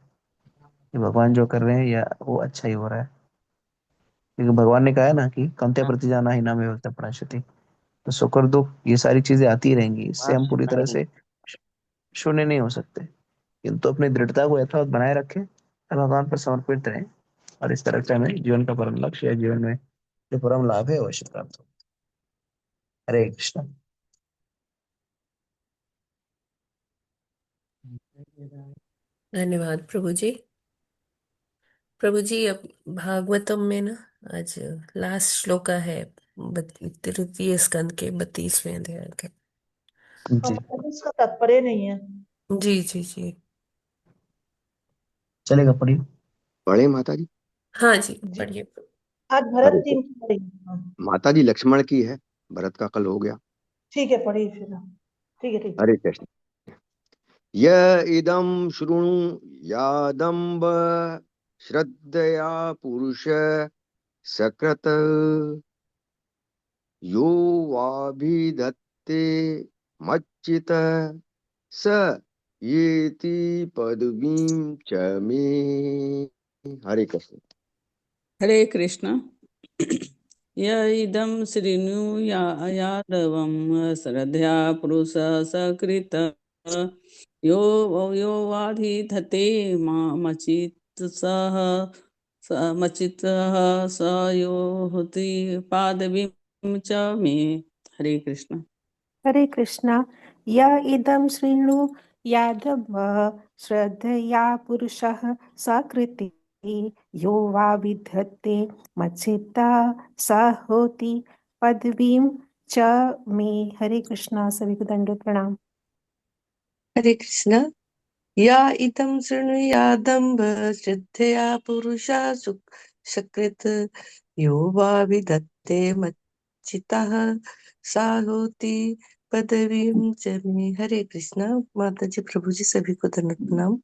कि भगवान जो कर रहे हैं या वो अच्छा ही हो रहा है। क्योंकि भगवान ने कहा है ना कि कौन्ते प्रति जाना ही नाम पराशति। तो सुख और दुख ये सारी चीजें आती रहेंगी, इससे हम पूरी तरह से शून्य नहीं हो सकते, किंतु अपनी दृढ़ता को यथावत बनाए रखें और भगवान पर समर्पित रहें, और इस तरह से हमें जीवन का परम लक्ष्य या जीवन में जो परम लाभ है अवश्य प्राप्त हो। हरे कृष्ण। धन्यवाद प्रभु जी। प्रभु जी, अब भागवतम में ना आज लास्ट श्लोका है, तृतीय स्कंद के 32वें अध्याय के। और जी, मतलब इसका तात्पर्य नहीं है। जी जी जी। चलेगा पढ़िए। पढ़े माता जी? हाँ जी, जी, पढ़िए। आज भरत हरे टीम की पढ़ेगी। हाँ, माता जी लक्ष्मण की है, भरत का कल हो गया। ठीक है, पढ़िए फिर। ठीक है, ठीक है। हरे कृष्ण। य इदं शृणु यादम्ब श्रद्धया पुरुष सकृत यो वाभिधत्ते मच्चित स येति पदवीं च मे। हरे कृष्ण। हरे कृष्ण। य इदं यादवं श्रद्धया पुरुष सकृत यो यो वाधिधते मामचित सह मचितः स यो होति पादवीं च मे। हरे कृष्ण। हरे कृष्णा। य इदं शृणु यादव श्रद्धया पुरुषः सकृति यो वा विधत्ते मच्चित्ता स होति पदवीं च मे। हरे कृष्णा। सभी को दंडवत प्रणाम। हरे कृष्ण। या इदं शृणुयादम्ब श्रद्धया पुरुषा सकृत् यो वा विदत्ते मच्चितः सा होति पदवीं च मे। हरे कृष्ण। माता जी, प्रभु जी, सभी को दंडवत प्रणाम।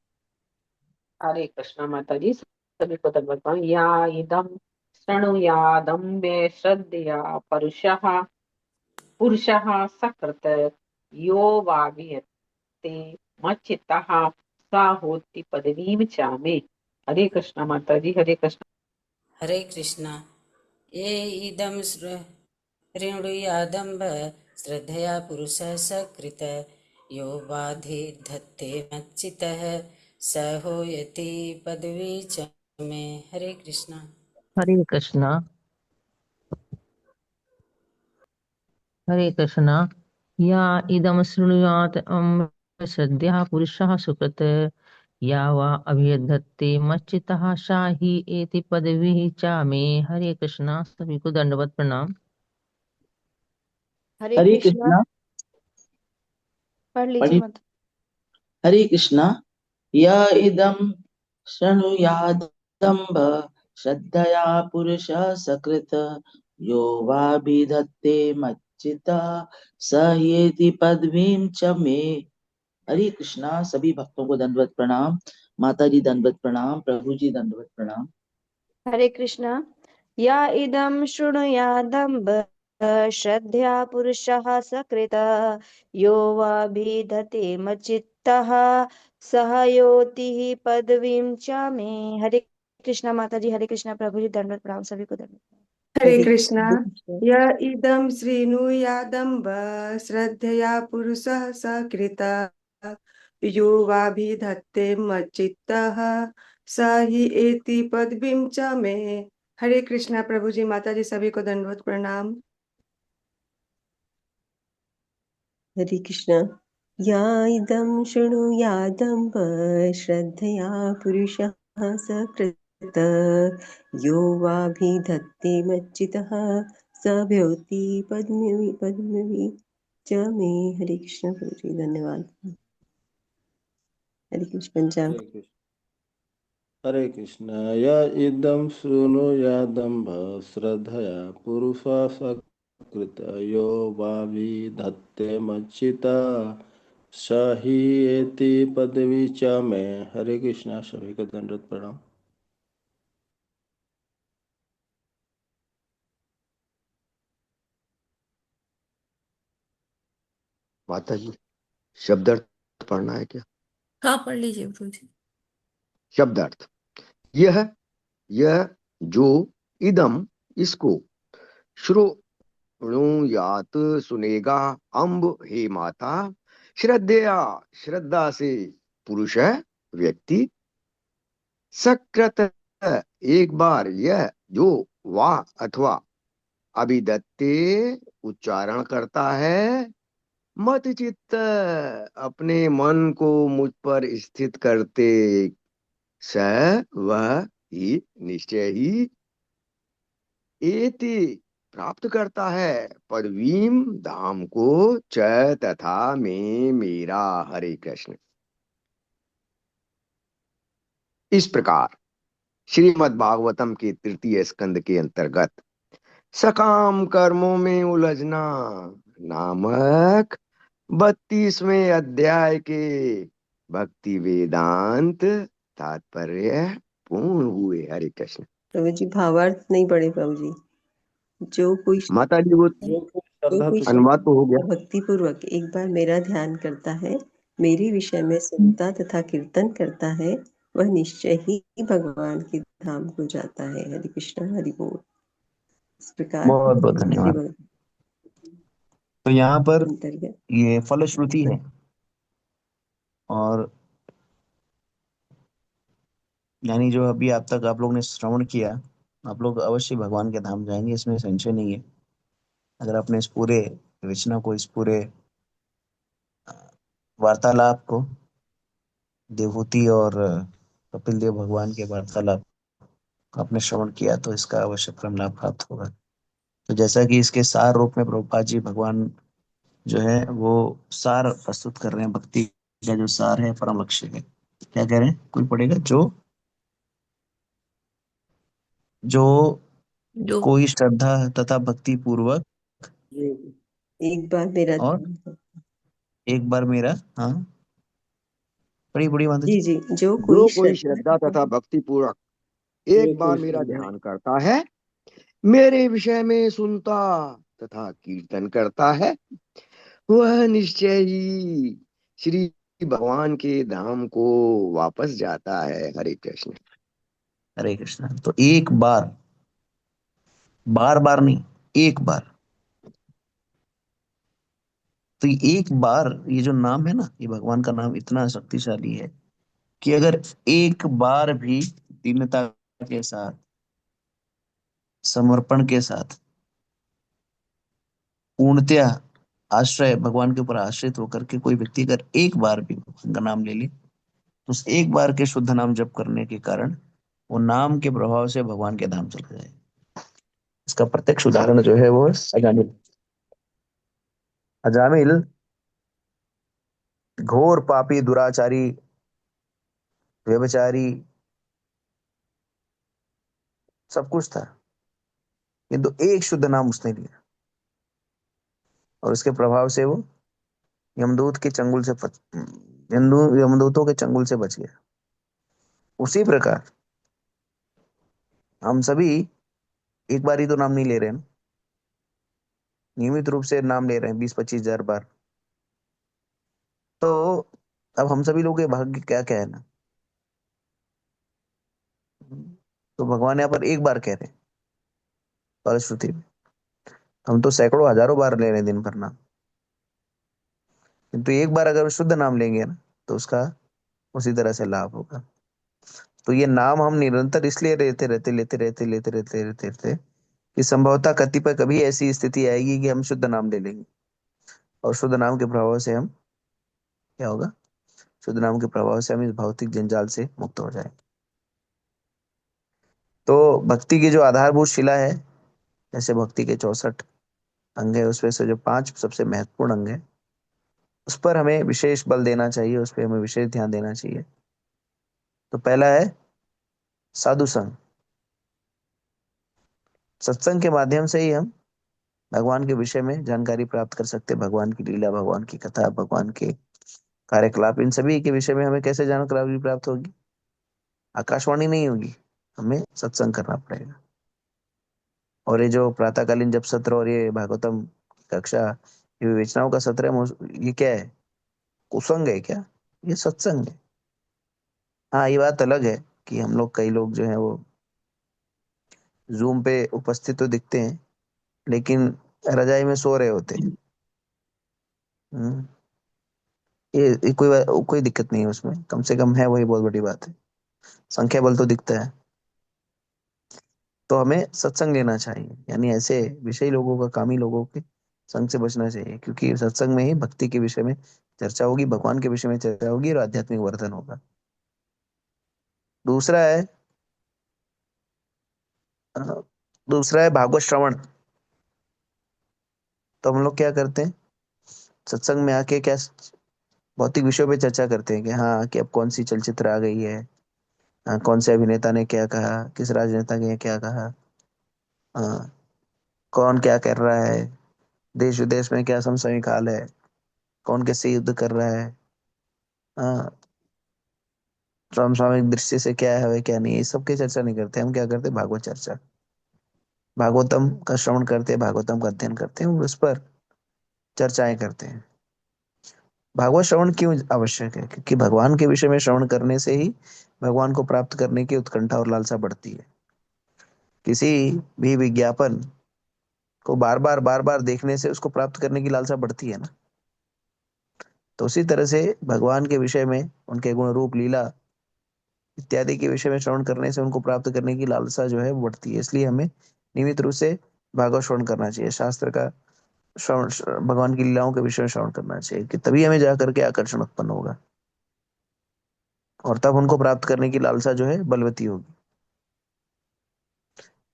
हरे कृष्ण माता जी, सभी को दंडवत प्रणाम। या इदं शृणुयादम्बे श्रद्धया पुरुषः सकृत यो वाभियते मच्चित्तः सा होति पदवीं च मे। हरे कृष्ण माता जी, हरे कृष्ण। हरे कृष्णा। ये इदं ऋणुयादम्ब श्रद्धया पुरुषः सकृत यो बाधिधत्ते मच्चितः स होयति पदवी च मे। हरे कृष्णा। हरे कृष्णा। हरे कृष्णा। या इदं शृणुयात् श्रद्धया पुरुषः सुकृत या वा अभिधत्ते मच्चितः सा ही एति पदवी च मे। हरे कृष्णा। सभी को दंडवत प्रणाम। हरे हरे कृष्णा। कृष्णा। पढ़ लीजिए पढ़ि मत। हरे कृष्णा। य इदं शृणुयादम्ब श्रद्धया पुरुषः सकृत यो वाभिधत्ते मच्चितः स येति पदवीं च मे। हरे कृष्णा। सभी भक्तों को दंडवत प्रणाम। माता जी दंडवत प्रणाम। प्रभु जी दंडवत प्रणाम। हरे कृष्णा। या इदं शृणुयादम्ब श्रद्धया पुरुषः सकृत यो वाभिधते मच्चित्तः सह योति पदवीं च मे। हरे कृष्णा माता जी। हरे कृष्णा प्रभु जी। दंडवत प्रणाम। सभी को दंडवत। हरे कृष्णा। य इदं श्रीनुयादम्ब श्रद्धया पुरुषः सकृत यो वाभिधत्ते मच्चित्तः स हि एति पदवीं च मे। हरे कृष्णा प्रभु जी, माता जी, सभी को दंडवत प्रणाम। हरे कृष्णा। या इदं शृणुयादम्ब श्रद्धया पुरुषः सकृत् यो वाभिधत्ते मच्चितः स भवति पद्मवि पद्मवि च मे। हरे कृष्ण प्रभु जी, धन्यवाद। हरे कृष्ण पंचांग। हरे कृष्ण। हरे कृष्ण। य इदं शृणुयादम्भ श्रद्धया पुरुषा सकृत यो वाभिधत्ते मच्चिता स हि एति पदवी च मे। हरे कृष्णा। सभी को दंडवत प्रणाम। माता जी, शब्दार्थ पढ़ना है क्या? हाँ, पढ़ लीजिए गुरु जी। शब्दार्थ। यह यह जो, इदम इसको, श्रुणुयात सुनेगा, अम्ब हे माता, श्रद्धया श्रद्धा से, पुरुष व्यक्ति, सकृत एक बार, यह जो, वाह अथवा, अभिदत्ते उच्चारण करता है, मत चित्त अपने मन को मुझ पर स्थित करते, स वह ही निश्चय ही, एति प्राप्त करता है, पदवीम धाम को, च तथा में मेरा। हरे कृष्ण। इस प्रकार श्रीमद् भागवतम के तृतीय स्कंद के अंतर्गत सकाम कर्मों में उलझना नामक 32वें अध्याय के भक्ति वेदांत तात्पर्य पूर्ण हुए। हरे कृष्ण। प्रभु जी भावार्थ नहीं पढ़े प्रभु जी। जो कोई माता जी, वो जो कोई अनुवाद तो हो गया। भक्ति पूर्वक एक बार मेरा ध्यान करता है, मेरे विषय में सुनता तथा कीर्तन करता है, वह निश्चय ही भगवान के धाम को जाता है। हरि कृष्ण हरि बोल। इस प्रकार बहुत बहुत धन्यवाद। श्रीमद् तो यहाँ पर अंतर्गत ये फलश्रुति है, और यानी जो अभी आप तक आप लोग ने श्रवण किया, आप लोग अवश्य भगवान के धाम जाएंगे, इसमें संशय नहीं है। अगर आपने इस पूरे रचना को, इस पूरे वार्तालाप को, देवहूति और कपिल देव भगवान के वार्तालाप को आपने श्रवण किया, तो इसका अवश्य क्रम लाभ प्राप्त होगा। तो जैसा कि इसके सार रूप में प्रभुपाद जी भगवान जो है वो सार प्रस्तुत कर रहे हैं, भक्ति का जो सार है, परम लक्ष्य है। क्या कह रहे हैं? कोई पढ़ेगा? जो जो जो कोई श्रद्धा तथा भक्ति पूर्वक एक बार मेरा और एक बार मेरा, हाँ बड़ी बड़ी माता जी जी। जी, जो कोई जो कोई श्रद्धा श्रद्धा तथा तथा भक्ति पूर्वक एक बार मेरा ध्यान करता है, मेरे विषय में सुनता तथा कीर्तन करता है, वह निश्चय ही श्री भगवान के धाम को वापस जाता है। हरे कृष्ण। हरे कृष्ण। तो एक बार, बार बार नहीं, एक बार। तो ये एक बार, ये जो नाम है ना, ये भगवान का नाम इतना शक्तिशाली है कि अगर एक बार भी दीनता के साथ, समर्पण के साथ, पूर्णतया आश्रय, भगवान के ऊपर आश्रित होकर के कोई व्यक्ति अगर एक बार भी भगवान का नाम ले ले, तो उस एक बार के शुद्ध नाम जप करने के कारण वो नाम के प्रभाव से भगवान के धाम चला जाए। इसका प्रत्यक्ष उदाहरण जो है वो अजामिल। अजामिल घोर पापी, दुराचारी, व्यभिचारी, सब कुछ था, किंतु एक शुद्ध नाम उसने लिया, और उसके प्रभाव से वो यमदूत के चंगुल से यमदूतों के चंगुल से बच गया। उसी प्रकार हम सभी एक बार ही तो नाम नहीं ले रहे हैं ना, नियमित रूप से नाम ले रहे हैं 20-25 हजार बार। तो अब हम सभी लोगों के भाग्य क्या क्या है ना। तो भगवान यहाँ पर एक बार कह रहे हैं फलश्रुति में। हम तो सैकड़ों हजारों बार ले रहे हैं दिन भर नाम, किंतु एक बार अगर शुद्ध नाम लेंगे ना, तो उसका उसी तरह से लाभ होगा। तो ये नाम हम निरंतर इसलिए लेते रहते कि संभवतः कतिपय कभी ऐसी स्थिति आएगी कि हम शुद्ध नाम ले लेंगे, और शुद्ध नाम के प्रभाव से हम क्या होगा, शुद्ध नाम के प्रभाव से हम इस भौतिक जंजाल से मुक्त हो जाएंगे। तो भक्ति की जो आधारभूत शिला है, जैसे भक्ति के 64 अंग है, उसमें से जो 5 सबसे महत्वपूर्ण अंग है, उस पर हमें विशेष बल देना चाहिए, उस पर हमें विशेष ध्यान देना चाहिए। तो पहला है साधु संग। सत्संग के माध्यम से ही हम भगवान के विषय में जानकारी प्राप्त कर सकते हैं। भगवान की लीला, भगवान की कथा, भगवान के कार्यकलाप, इन सभी के विषय में हमें कैसे जानकारी प्राप्त होगी? आकाशवाणी नहीं होगी, हमें सत्संग करना पड़ेगा। और ये जो प्रातःकालीन जप सत्र और ये भागवतम कक्षा, ये विवेचनाओं का सत्र है, ये क्या है? कुसंग है क्या? ये सत्संग है। हाँ, ये बात अलग है कि हम लोग, कई लोग जो है वो जूम पे उपस्थित तो दिखते हैं, लेकिन रजाई में सो रहे होते हैं। हम्म, ये कोई दिक्कत नहीं है उसमें, कम से कम है, वही बहुत बड़ी बात है। संख्या बल तो दिखता है। तो हमें सत्संग लेना चाहिए, यानी ऐसे विषयी लोगों का, कामी लोगों के संग से बचना चाहिए, क्योंकि सत्संग में ही भक्ति के विषय में चर्चा होगी, भगवान के विषय में चर्चा होगी, और आध्यात्मिक वर्धन होगा। दूसरा है अ, दूसरा है भागवत श्रवण। तो हम लोग क्या करते हैं, सत्संग में आके क्या भौतिक विषयों पे चर्चा करते हैं कि हाँ, कि अब कौन सी चलचित्र आ गई है, हाँ, कौन से अभिनेता ने क्या कहा, किस राजनेता ने क्या कहा, हाँ, कौन क्या कर रहा है, देश विदेश में क्या समसामयिक हाल है, कौन कैसे युद्ध कर रहा है, हाँ, समसामयिक दृष्टि से क्या है क्या नहीं है, इस सब की चर्चा नहीं करते। हम क्या करते हैं, भागवत चर्चा, भागवतम का श्रवण करते हैं, भागवतम का अध्ययन करते हैं, और उस पर चर्चाएं करते हैं। भागवत श्रवण क्यों आवश्यक है? क्योंकि भगवान के विषय में श्रवण करने से ही भगवान को प्राप्त करने की उत्कंठा और लालसा बढ़ती है। किसी भी विज्ञापन को बार बार देखने से उसको प्राप्त करने की लालसा बढ़ती है ना। तो उसी तरह से भगवान के विषय में, उनके गुण रूप लीला इत्यादि के विषय में श्रवण करने से उनको प्राप्त करने की लालसा जो है वो बढ़ती है। इसलिए हमें नियमित रूप से भागवत श्रवण करना चाहिए, शास्त्र का श्रवण, भगवान की लीलाओं के विषय में श्रवण करना चाहिए, कि तभी हमें जा करके आकर्षण उत्पन्न होगा, और तब उनको प्राप्त करने की लालसा जो है बलवती होगी।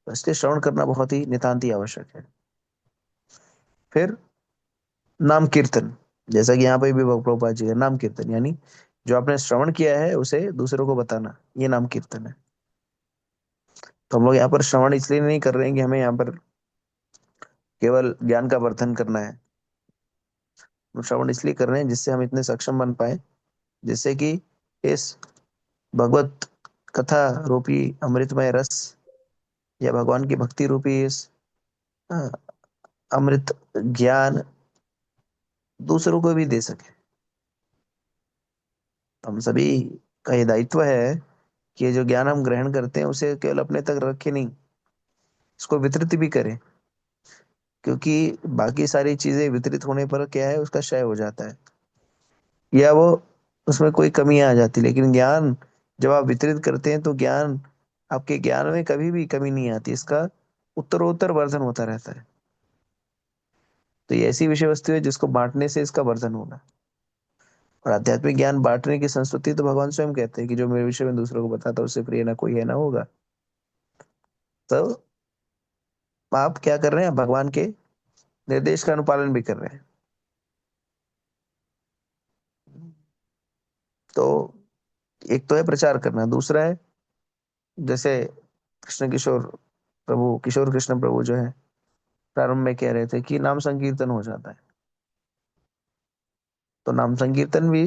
तो इसलिए श्रवण करना बहुत ही नितांत ही आवश्यक है। फिर नाम कीर्तन, जैसा कि यहाँ पे भी प्रभुपाद जी है, नाम कीर्तन यानी जो आपने श्रवण किया है उसे दूसरों को बताना, ये नाम कीर्तन है। तो हम लोग यहाँ पर श्रवण इसलिए नहीं कर रहे हैं कि हमें यहाँ पर केवल ज्ञान का वर्धन करना है। हम श्रवण इसलिए कर रहे हैं जिससे हम इतने सक्षम बन पाए, जिससे कि इस भगवत कथा रूपी अमृतमय रस, या भगवान की भक्ति रूपी इस अ, अमृत ज्ञान दूसरों को भी दे सके। हम सभी का ये दायित्व है कि ये जो ज्ञान हम ग्रहण करते हैं उसे केवल अपने तक रखे नहीं, इसको वितरित भी करें। क्योंकि बाकी सारी चीजें वितरित होने पर क्या है, उसका क्षय हो जाता है, या वो उसमें कोई कमी आ जाती है। लेकिन ज्ञान जब आप वितरित करते हैं तो ज्ञान, आपके ज्ञान में कभी भी कमी नहीं आती, इसका उत्तरोत्तर वर्धन होता रहता है। तो ये ऐसी विषय वस्तु है जिसको बांटने से इसका वर्धन होगा। और आध्यात्मिक ज्ञान बांटने की संस्कृति तो भगवान स्वयं कहते हैं कि जो मेरे विषय में दूसरों को बताता है उससे प्रिय ना कोई है ना होगा। तो आप क्या कर रहे हैं, भगवान के निर्देश का अनुपालन भी कर रहे हैं। तो एक तो है प्रचार करना, दूसरा है जैसे कृष्ण किशोर प्रभु, किशोर कृष्ण प्रभु जो है प्रारंभ में कह रहे थे कि नाम संकीर्तन हो जाता है। तो नाम संकीर्तन भी,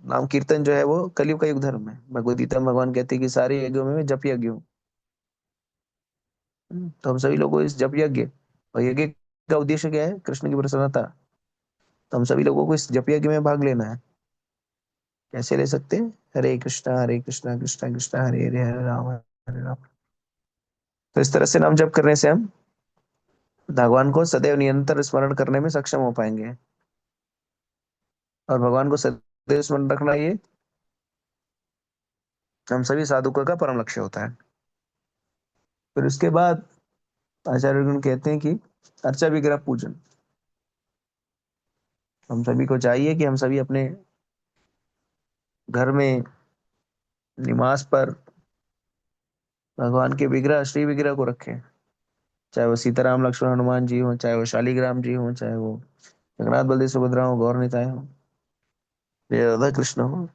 नाम कीर्तन जो है वो कलयुग का युग धर्म है। भगवद गीता में भगवान कहते हैं कि सारे यज्ञों में मैं जप यज्ञ हूँ। तो हम सभी लोगों को इस जप यज्ञ, और यज्ञ का उद्देश्य क्या है, कृष्ण की प्रसन्नता। तो हम सभी लोगों को इस जप यज्ञ में भाग लेना है। कैसे ले सकते हैं? हरे कृष्णा कृष्णा कृष्णा हरे हरे, हरे राम। तो इस तरह से नाम जप करने से हम भगवान को सदैव निरंतर स्मरण करने में सक्षम हो पाएंगे। और भगवान को सदैव स्मरण रखना, ये हम सभी साधुकों का परम लक्ष्य होता है। फिर उसके बाद आचार्य गुण कहते हैं कि अर्चा विग्रह पूजन। हम सभी को चाहिए कि हम सभी अपने घर में, निवास पर भगवान के विग्रह, श्री विग्रह को रखें। चाहे वो सीताराम लक्ष्मण हनुमान जी हो, चाहे वो शालिग्राम जी हो, चाहे वो जगन्नाथ बलदेव सुभद्रा हो, गौर निताय हो, या राधा कृष्ण हो।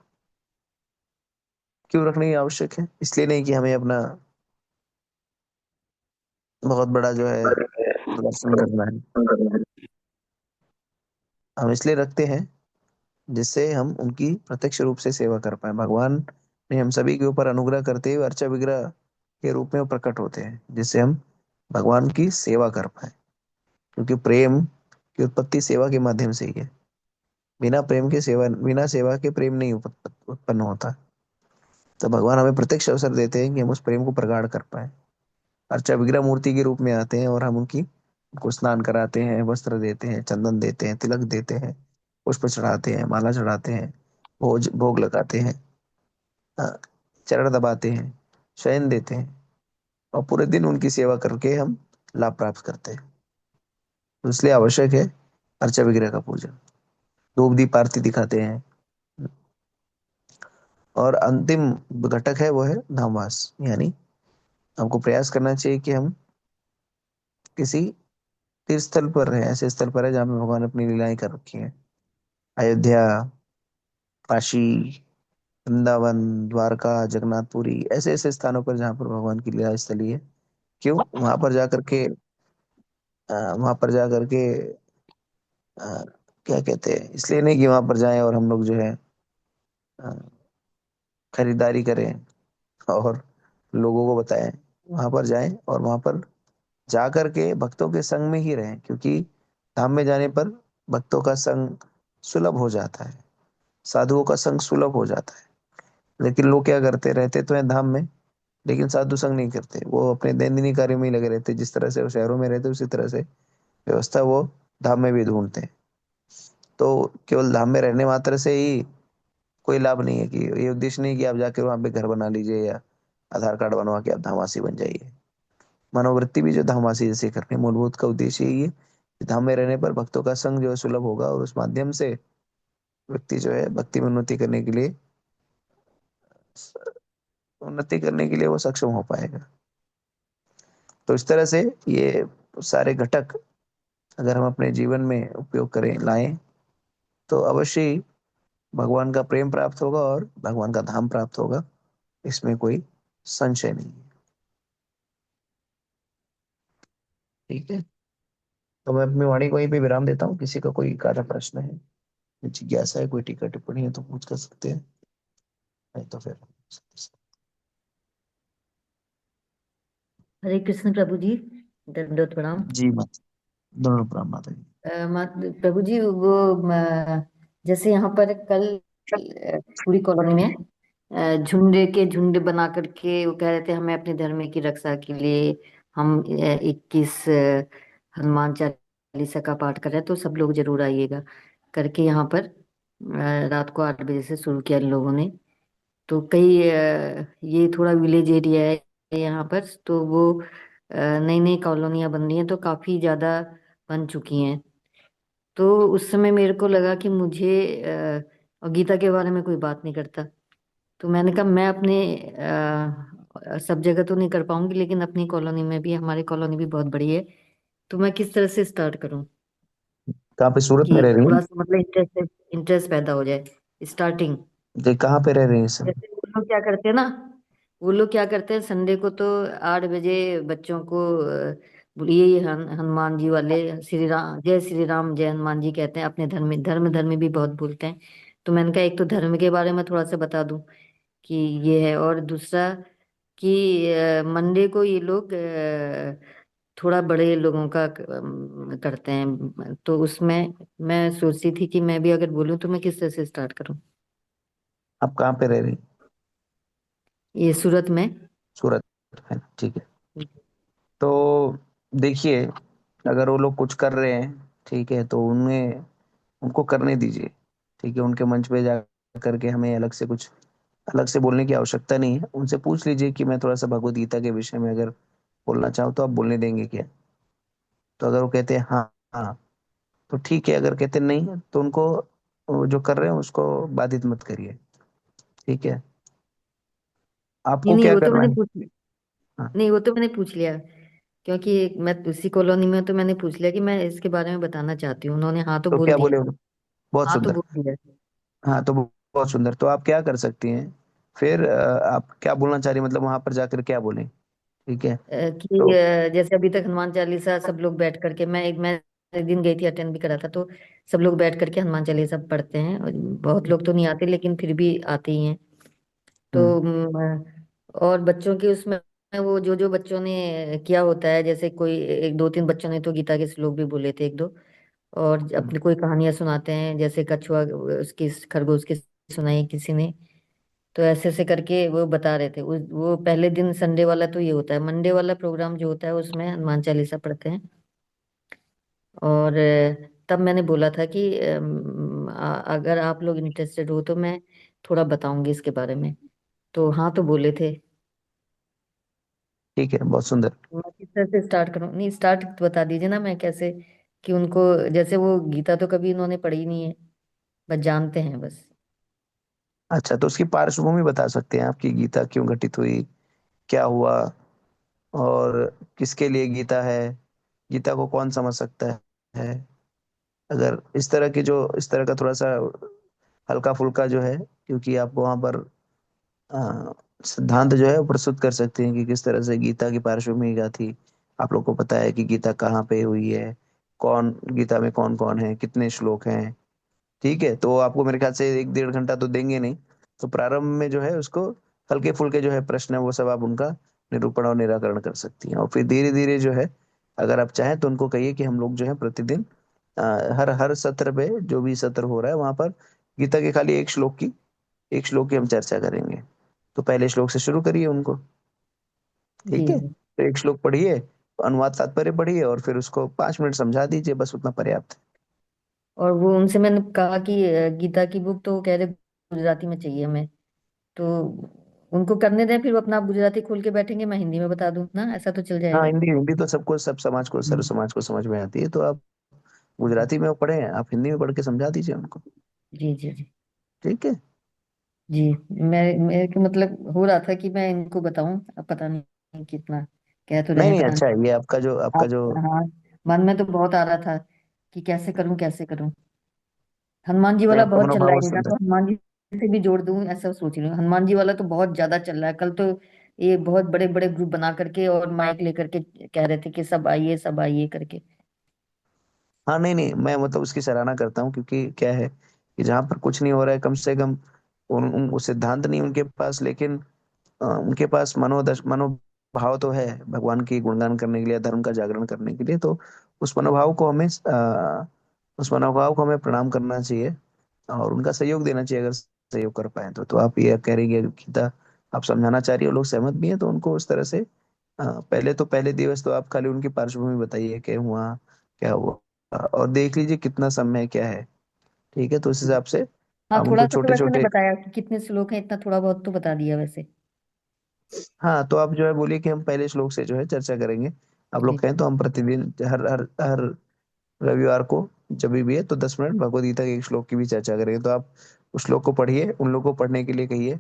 क्यों रखने की आवश्यक है? इसलिए नहीं कि हमें अपना बहुत बड़ा जो है प्रदर्शन करना है। हम इसलिए रखते हैं जिससे हम उनकी प्रत्यक्ष रूप से सेवा कर पाए। भगवान ने हम सभी के ऊपर अनुग्रह करते हुए अर्चा विग्रह के रूप में वो प्रकट होते हैं, जिससे हम भगवान की सेवा कर पाए। क्योंकि प्रेम की उत्पत्ति सेवा के माध्यम से ही है। बिना प्रेम के सेवा, बिना सेवा के प्रेम नहीं उत्पन्न होता। तो भगवान हमें प्रत्यक्ष अवसर देते हैं कि हम उस प्रेम को प्रगाढ़ कर पाए। अर्चा विग्रह मूर्ति के रूप में आते हैं और हम उनको स्नान कराते हैं, वस्त्र देते हैं, चंदन देते हैं, तिलक देते हैं, पुष्प चढ़ाते हैं, माला चढ़ाते हैं, भोज भोग लगाते हैं, हाँ, चरण दबाते हैं, शयन देते हैं, और पूरे दिन उनकी सेवा करके हम लाभ प्राप्त करते हैं। तो इसलिए आवश्यक है अर्चा विग्रह का पूजन। धूप दीप आरती दिखाते हैं। और अंतिम घटक है वो है धामवास। यानी हमको प्रयास करना चाहिए कि हम किसी तीर्थ स्थल पर रहे, ऐसे स्थल पर है जहाँ पे भगवान अपनी लीलाएं कर रखी हैं। अयोध्या, काशी, वृंदावन, द्वारका, जगन्नाथपुरी, ऐसे ऐसे स्थानों पर जहाँ पर भगवान की लीला स्थली है। क्यों? वहां पर जा करके अ, क्या कहते हैं, इसलिए नहीं कि वहां पर जाएं और हम लोग जो है अ, खरीदारी करें और लोगों को बताएं। वहां पर जाएं और वहां पर जा करके भक्तों के संग में ही रहें, क्योंकि धाम में जाने पर भक्तों का संग सुलभ हो जाता है, साधुओं का संग सुलभ हो जाता है। लेकिन लोग क्या करते, रहते तो हैं धाम में लेकिन साधु संग नहीं करते। वो अपने दैनंदिन कार्य में ही लगे रहते। जिस तरह से वो शहरों में रहते उसी तरह से व्यवस्था वो धाम में भी ढूंढते हैं। तो केवल धाम में रहने मात्र से ही कोई लाभ नहीं है। कि ये उद्देश्य नहीं कि आप जाकर वहां पे घर बना लीजिए या आधार कार्ड बनवा के आप धामवासी बन जाइए। मनोवृत्ति भी जो धामवासी जैसे करनी है, मूलभूत का उद्देश्य यही है कि धाम में रहने पर भक्तों का संग जो है सुलभ होगा, और उस माध्यम से व्यक्ति जो है भक्ति में उन्नति करने के लिए वो सक्षम हो पाएगा। तो इस तरह से ये सारे घटक अगर हम अपने जीवन में उपयोग करें, लाएं, तो अवश्य ही भगवान का प्रेम प्राप्त होगा और भगवान का धाम प्राप्त होगा। इसमें कोई संशय नहीं है। ठीक है, तो मैं अपनी वाणी को यहीं पे विराम देता हूँ। किसी का कोई कार्य प्रश्न है, जिज्ञासा है, कोई टीका टिप्पणी है तो पूछ कर सकते हैं, नहीं तो फिर हरे कृष्ण प्रभु जी, दंडोत प्रणाम। जी माता, दोनों प्रणाम माता जी। प्रभु जी वो जैसे यहाँ पर कल पूरी कॉलोनी में झुंड के झुंड बना करके वो कह रहे थे हमें अपने धर्म की रक्षा के लिए हम 21 हनुमान चालीसा का पाठ कर रहे हैं, तो सब लोग जरूर आइएगा करके यहाँ पर रात को 8 बजे से शुरू किया इन लोगों ने। तो कई ये थोड़ा विलेज एरिया है यहाँ पर, तो वो नई नई कॉलोनियां बन रही हैं, तो काफी ज्यादा बन चुकी हैं। तो उस समय मेरे को लगा कि मुझे और गीता के बारे में कोई बात नहीं करता। तो मैंने कहा मैं अपने सब जगह तो नहीं कर पाऊंगी, लेकिन अपनी कॉलोनी में भी, हमारी कॉलोनी भी बहुत बड़ी है, तो मैं किस तरह से स्टार्ट करूं कहाँ पे? सूरत में कि रह रही थोड़ा हैं? सा मतलब इंटरेस्ट इंटरेस्ट पैदा हो जाए स्टार्टिंग। जी, कहाँ पे रह रही हैं इस समय? जैसे वो लोग क्या करते हैं ना, वो लोग क्या करते हैं संडे को तो 8 बजे बच्चों को ये हनुमान जी वाले श्री राम जय श्री राम जय हनुमान जी कहते हैं। अपने धर्म भी बहुत बोलते हैं। तो मैंने कहा एक तो धर्म के बारे में थोड़ा सा बता दूं कि ये है, और दूसरा कि मंडे को ये लोग थोड़ा बड़े लोगों का करते हैं। तो उसमें मैं सोचती थी कि मैं भी अगर बोलूं तो मैं किस तरह से स्टार्ट करूं। आप कहाँ पे रह रही हैं? ये सूरत में। सूरत है, ठीक है। तो देखिए, अगर वो लोग कुछ कर रहे हैं, ठीक है, तो उनमें उनको करने दीजिए। ठीक है, उनके मंच पे जा करके हमें अलग से कुछ अलग से बोलने की आवश्यकता नहीं है। उनसे पूछ लीजिए कि मैं थोड़ा सा भगवत गीता के विषय में अगर बोलना चाहूँ तो आप बोलने देंगे क्या? तो अगर वो कहते हैं हाँ हाँ, तो ठीक है। अगर कहते नहीं तो उनको, वो जो कर रहे हैं उसको बाधित मत करिए। ठीक है, नहीं आपको नहीं, क्या वो तो करना मैंने है? पूछ हाँ, नहीं, वो तो मैंने पूछ लिया। क्योंकि मैं उसी कॉलोनी में हूं, तो मैंने पूछ लिया कि मैं इसके बारे में बताना चाहती हूँ। उन्होंने हाँ तो तो बोल क्या दिया। बोले वो? बहुत हाँ तो सुंदर। बोल दिया। हाँ, तो बहुत सुंदर। तो आप क्या कर सकती हैं फिर? आप क्या बोलना चाह रही हैं, मतलब वहां पर जाकर क्या बोलें? ठीक है। कि तो जैसे अभी तक हनुमान चालीसा सब लोग बैठ करके, मैं एक दिन गई थी, अटेंड भी करा था, तो सब लोग बैठ करके हनुमान चालीसा पढ़ते हैं। और बहुत लोग तो नहीं आते, लेकिन फिर भी आते ही हैं। हम्म तो और बच्चों के उसमें वो जो जो बच्चों ने किया होता है, जैसे कोई एक दो तीन बच्चों ने तो गीता के श्लोक भी बोले थे, एक दो। और हम्म, अपनी कोई कहानियां सुनाते हैं, जैसे कछुआ उसकी, खरगोश की सुनाई किसी ने। तो ऐसे ऐसे करके वो बता रहे थे। वो पहले दिन संडे वाला तो ये होता है, मंडे वाला प्रोग्राम जो होता है उसमें हनुमान चालीसा पढ़ते हैं। और तब मैंने बोला था कि अगर आप लोग इंटरेस्टेड हो तो मैं थोड़ा बताऊंगी इसके बारे में। तो हाँ तो बोले थे। ठीक है, बहुत सुंदर। मैं किस तरह से स्टार्ट करूँ? नहीं, स्टार्ट बता दीजिए ना, मैं कैसे, कि उनको, जैसे वो गीता तो कभी इन्होंने पढ़ी नहीं है, बस जानते हैं बस। अच्छा, तो उसकी पार्श्वभूमि बता सकते हैं आपकी, गीता क्यों घटित हुई, क्या हुआ, और किसके लिए गीता है, गीता को कौन समझ सकता है? अगर इस तरह का थोड़ा सा हल्का फुल्का जो है, क्योंकि आपको वहां पर अ, सिद्धांत जो है वो प्रस्तुत कर सकते हैं कि किस तरह से गीता की पार्श्वभूमि क्या थी। आप लोग को पता है कि गीता कहाँ पे हुई है, कौन गीता में कौन कौन है, कितने श्लोक हैं। ठीक है, तो आपको मेरे ख्याल से 1 1.5 घंटा तो देंगे नहीं। तो प्रारंभ में जो है उसको हल्के फुल्के जो है प्रश्न है वो सब आप उनका निरूपण और निराकरण कर सकती हैं, और फिर धीरे धीरे जो है, अगर आप चाहें तो उनको कहिए कि हम लोग जो है प्रतिदिन हर हर सत्र पे, जो भी सत्र हो रहा है वहां पर गीता के खाली एक श्लोक की हम चर्चा करेंगे। तो पहले श्लोक से शुरू करिए उनको। ठीक जी है, जी। तो एक श्लोक पढ़िए, अनुवाद तात्पर्य पढ़िए, और फिर उसको 5 मिनट समझा दीजिए, बस उतना पर्याप्त है। और वो उनसे मैंने कहा कि गीता की बुक तो वो कह रहे गुजराती में चाहिए हमें। तो उनको करने दें, फिर वो अपना गुजराती खोल के बैठेंगे, मैं हिंदी में बता दूं ना, ऐसा तो चल हाँ, जाएगा। हिंदी हिंदी तो सबको, सब समाज को, सर्व हम्म। समाज को समझ में आती है। तो आप जी गुजराती में वो पढ़े हैं, आप हिंदी में पढ़ के समझा दीजिए उनको। जी जी। जी ठीक है। जी। मैं मेरे को मतलब हो रहा था कि मैं इनको बताऊं, अब पता नहीं कितना, कह तो रहे नहीं हैं नहीं, पता अच्छा है नहीं। ये आपका आप, जो हाँ, मन में तो बहुत आ रहा था कि कैसे करूं कैसे करूं। हनुमान जी नहीं, वाला आपका बहुत चल रहा मनोभाव है, या सुंदर। तो हनुमान जी से भी जोड़ दूं, ऐसा सोच रही हूँ। हनुमान जी वाला तो बहुत ज्यादा चल रहा है। कल तो ये बहुत बड़े बड़े ग्रुप बना करके और माइक लेकर के कह रहे थे कि सब आइए करके। हाँ, नहीं नहीं, मैं मतलब उसकी सराहना करता हूँ, क्योंकि क्या है कि जहाँ पर कुछ नहीं हो रहा है, कम से कम वो सिद्धांत नहीं उनके पास, लेकिन उनके पास मनोभाव तो है भगवान की गुणगान करने के लिए, धर्म का जागरण करने के लिए। तो उस मनोभाव को हमें प्रणाम करना चाहिए, और उनका सहयोग देना चाहिए, अगर सहयोग कर पाए तो आप ये कह रही है कि गीता आप समझाना चाह रही हो, लोग सहमत भी हैं, तो उनको उस तरह से पहले दिवस तो आप खाली उनकी पार्श्वभूमि बताइए कि हुआ क्या हुआ, और देख लीजिए कितना समय क्या है। ठीक है, तो उस हिसाब से हाँ, आप थोड़ा उनको सा तो छोटे वैसे मैंने छोटे। बताया कि कितने श्लोक हैं, इतना थोड़ा बहुत तो बता दिया वैसे। हाँ, तो आप जो है बोलिए कि हम पहले श्लोक से जो है चर्चा करेंगे। आप जी लोग कहें तो हम प्रतिदिन हर हर हर रविवार को जब भी है तो 10 मिनट भगवद गीता के एक श्लोक की भी चर्चा करेंगे। तो आप उस श्लोक को पढ़िए, उन लोगों को पढ़ने के लिए कहिए,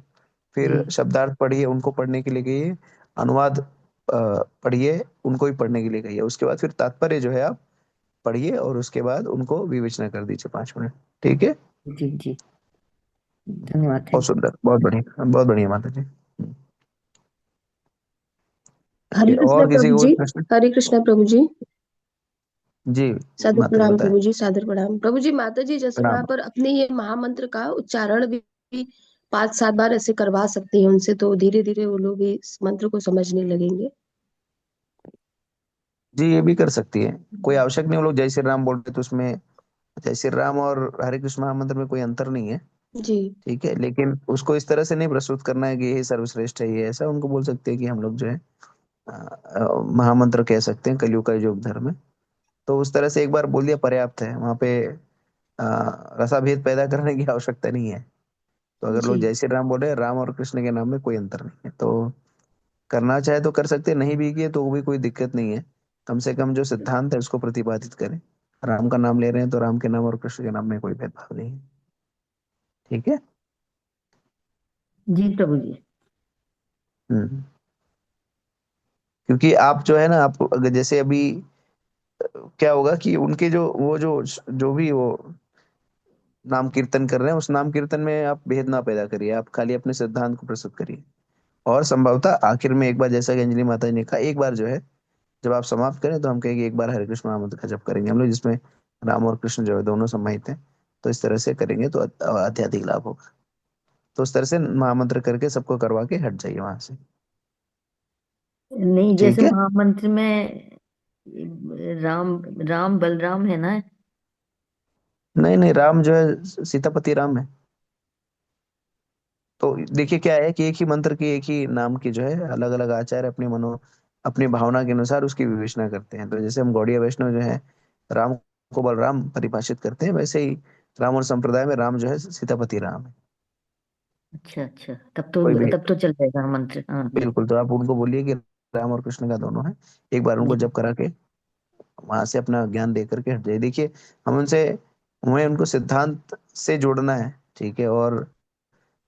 फिर जी शब्दार्थ पढ़िए, उनको पढ़ने के लिए कहिए, अनुवाद पढ़िए, उनको भी पढ़ने के लिए कहिए। उसके बाद फिर तात्पर्य जो है आप पढ़िए, और उसके बाद उनको विवेचना कर दीजिए 5 मिनट। ठीक है। जी जी। धन्यवाद, बहुत थैंक यू। सुंदर, बहुत बढ़िया माता जी। ठीक हरे है, कृष्णा और किसी प्रभु को कोई जी। प्रश्न? हरे कृष्णा प्रभु जी। जी, सादर माता जी प्रणाम बताएं। प्रभु जी, सादर प्रणाम प्रभु जी। माता जी, जैसे प्रणाम। वहां पर अपने ये महामंत्र का उच्चारण भी 5 7 बार ऐसे करवा सकते हैं उनसे, तो धीरे धीरे वो लोग भी इस मंत्र को समझने लगेंगे। जी, ये भी कर सकती है, कोई आवश्यक नहीं। वो लोग जय श्री राम बोलते तो उसमें जय श्री राम और हरे कृष्ण महामंत्र में कोई अंतर नहीं है। जी ठीक है, लेकिन उसको इस तरह से नहीं प्रस्तुत करना है कि ये सर्वश्रेष्ठ है, ये ऐसा। उनको बोल सकते हैं कि हम लोग जो है महामंत्र कह सकते हैं, कलयुग का योग धर्म है। तो उस तरह से एक बार बोल दिया पर्याप्त है, वहां पे रसाभेद पैदा करने की आवश्यकता नहीं है। तो अगर लोग जी जय श्री राम बोले, राम और कृष्ण के नाम में कोई अंतर नहीं है। तो करना चाहे तो कर सकते हैं, नहीं भी किए तो भी कोई दिक्कत नहीं है। कम से कम जो सिद्धांत है उसको प्रतिपादित करें। राम का नाम ले रहे हैं तो राम के नाम और कृष्ण के नाम में कोई भेदभाव नहीं है। ठीक है। जी प्रभु जी। हम्म। क्योंकि आप जो है ना, आप अगर जैसे अभी क्या होगा कि उनके जो वो जो भी वो नाम कीर्तन कर रहे हैं, उस नाम कीर्तन में आप भेद ना पैदा करिए, आप खाली अपने सिद्धांत को प्रस्तुत करिए। और संभवतः आखिर में एक बार, जैसा कि अंजलि माता जी ने कहा, एक बार जो है जब आप समाप्त करें तो हम कहेंगे एक बार हरे कृष्ण महामंत्र का जप करेंगे हम लोग, जिसमें राम और कृष्ण जो है दोनों समाहित हैं। तो इस तरह से करेंगे तो आध्यात्मिक लाभ होगा। तो उस तरह से महामंत्र करके सबको करवा के हट जाइए वहां से। नहीं, ठीक जैसे है। महामंत्र में राम राम बलराम है ना। नहीं नहीं, राम जो है सीतापति राम है। तो देखिए क्या है कि एक ही मंत्र की, एक ही नाम की जो है अलग अलग आचार्य अपनी अपनी भावना के अनुसार उसकी विवेचना करते हैं। तो जैसे हम गौड़ीय वैष्णव जो है राम को बलराम परिभाषित करते हैं, वैसे ही राम और संप्रदाय में राम जो है सीतापति राम है। अच्छा अच्छा, कोई भी, तब तो चल जाएगा मंत्र, हाँ। बिल्कुल। तो आप उनको बोलिए कि राम और कृष्ण का दोनों है, एक बार उनको जी जप करा के वहां से अपना ज्ञान दे करके हट जाइए। देखिए हम उनसे, हमें उनको सिद्धांत से जोड़ना है। ठीक है। और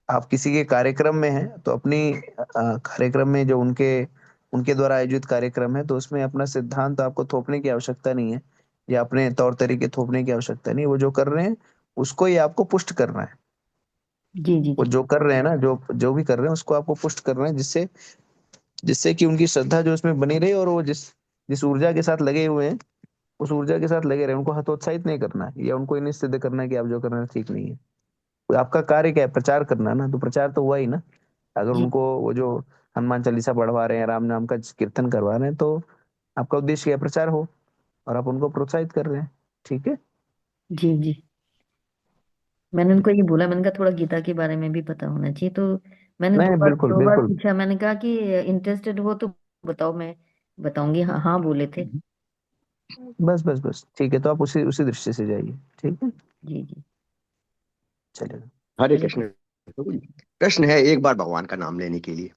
आप किसी के कार्यक्रम में हैं तो अपनी कार्यक्रम में जो उनके उनके द्वारा आयोजित कार्यक्रम है, तो उसमें अपना सिद्धांत आपको थोपने की आवश्यकता नहीं है, या अपने तौर तरीके थोपने की आवश्यकता नहीं है। वो जो कर रहे हैं उसको ही आपको पुष्ट करना है। जी जी वो जी। जो कर रहे हैं ना, जो जो भी कर रहे हैं उसको आपको पुष्ट करना है, जिससे जिससे कि उनकी श्रद्धा जो उसमें बनी रहे, और वो जिस जिस ऊर्जा के साथ लगे हुए हैं उस ऊर्जा के साथ लगे रहे। उनको हतोत्साहित नहीं करना है, या उनको ये नहीं सिद्ध करना है कि आप जो कर रहे हैं ठीक नहीं है। तो आपका कार्य क्या है? प्रचार करना ना, तो प्रचार तो हुआ ही ना। अगर जी उनको वो जो हनुमान चालीसा पढ़वा रहे हैं, राम नाम का कीर्तन करवा रहे हैं, तो आपका उद्देश्य क्या है? प्रचार हो, और आप उनको प्रोत्साहित कर रहे हैं। ठीक है। जी जी। मैंने उनको ये बोला, मैंने कहा थोड़ा गीता के बारे में भी पता होना चाहिए। तो मैंने नहीं, बिल्कुल दो बार बिल्कुल। पूछा, मैंने कहा कि इंटरेस्टेड हो तो बताओ, मैं बताऊंगी। हाँ हाँ बोले थे। बस बस बस, ठीक है। तो आप उसी उसी दृष्टि से जाइए। ठीक है। जी जी। चलिए। हरे हरे कृष्ण। कृष्ण। प्रश्न है एक बार भगवान का नाम लेने के लिए।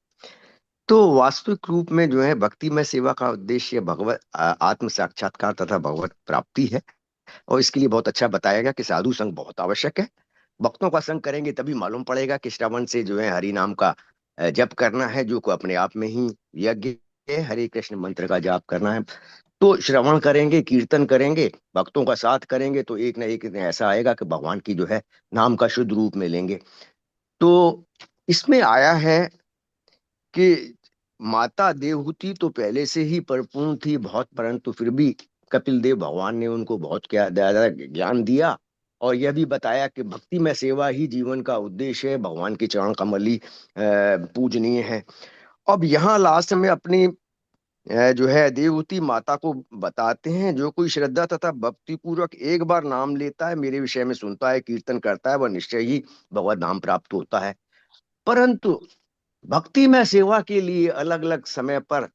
तो वास्तविक रूप में जो है भक्ति में सेवा का उद्देश्य भगवत आत्म साक्षात्कार तथा भगवत प्राप्ति है। और इसके लिए बहुत अच्छा बताया गया कि साधु संग बहुत आवश्यक है। भक्तों का संग करेंगे तभी मालूम पड़ेगा कि श्रवण से जो है हरि नाम का जप करना है, जो को अपने आप में ही यज्ञ है। हरे कृष्ण मंत्र का जाप करना है। तो श्रवण करेंगे, कीर्तन करेंगे, भक्तों का साथ करेंगे, तो एक न एक दिन ऐसा आएगा कि भगवान की जो है नाम का शुद्ध रूप में लेंगे। तो इसमें आया है कि माता देवहूति तो पहले से ही परिपूर्ण थी बहुत, परंतु फिर भी कपिल देव भगवान ने उनको बहुत क्या ज्यादा ज्ञान दिया। और यह भी बताया कि भक्ति में सेवा ही जीवन का उद्देश्य है, भगवान के चरण कमल ही पूजनीय है। अब यहाँ लास्ट में अपनी जो है देवहूति माता को बताते हैं, जो कोई श्रद्धा तथा भक्ति पूर्वक एक बार नाम लेता है, मेरे विषय में सुनता है, कीर्तन करता है, वह निश्चय ही भगवत नाम प्राप्त होता है। परंतु भक्ति में सेवा के लिए अलग अलग समय पर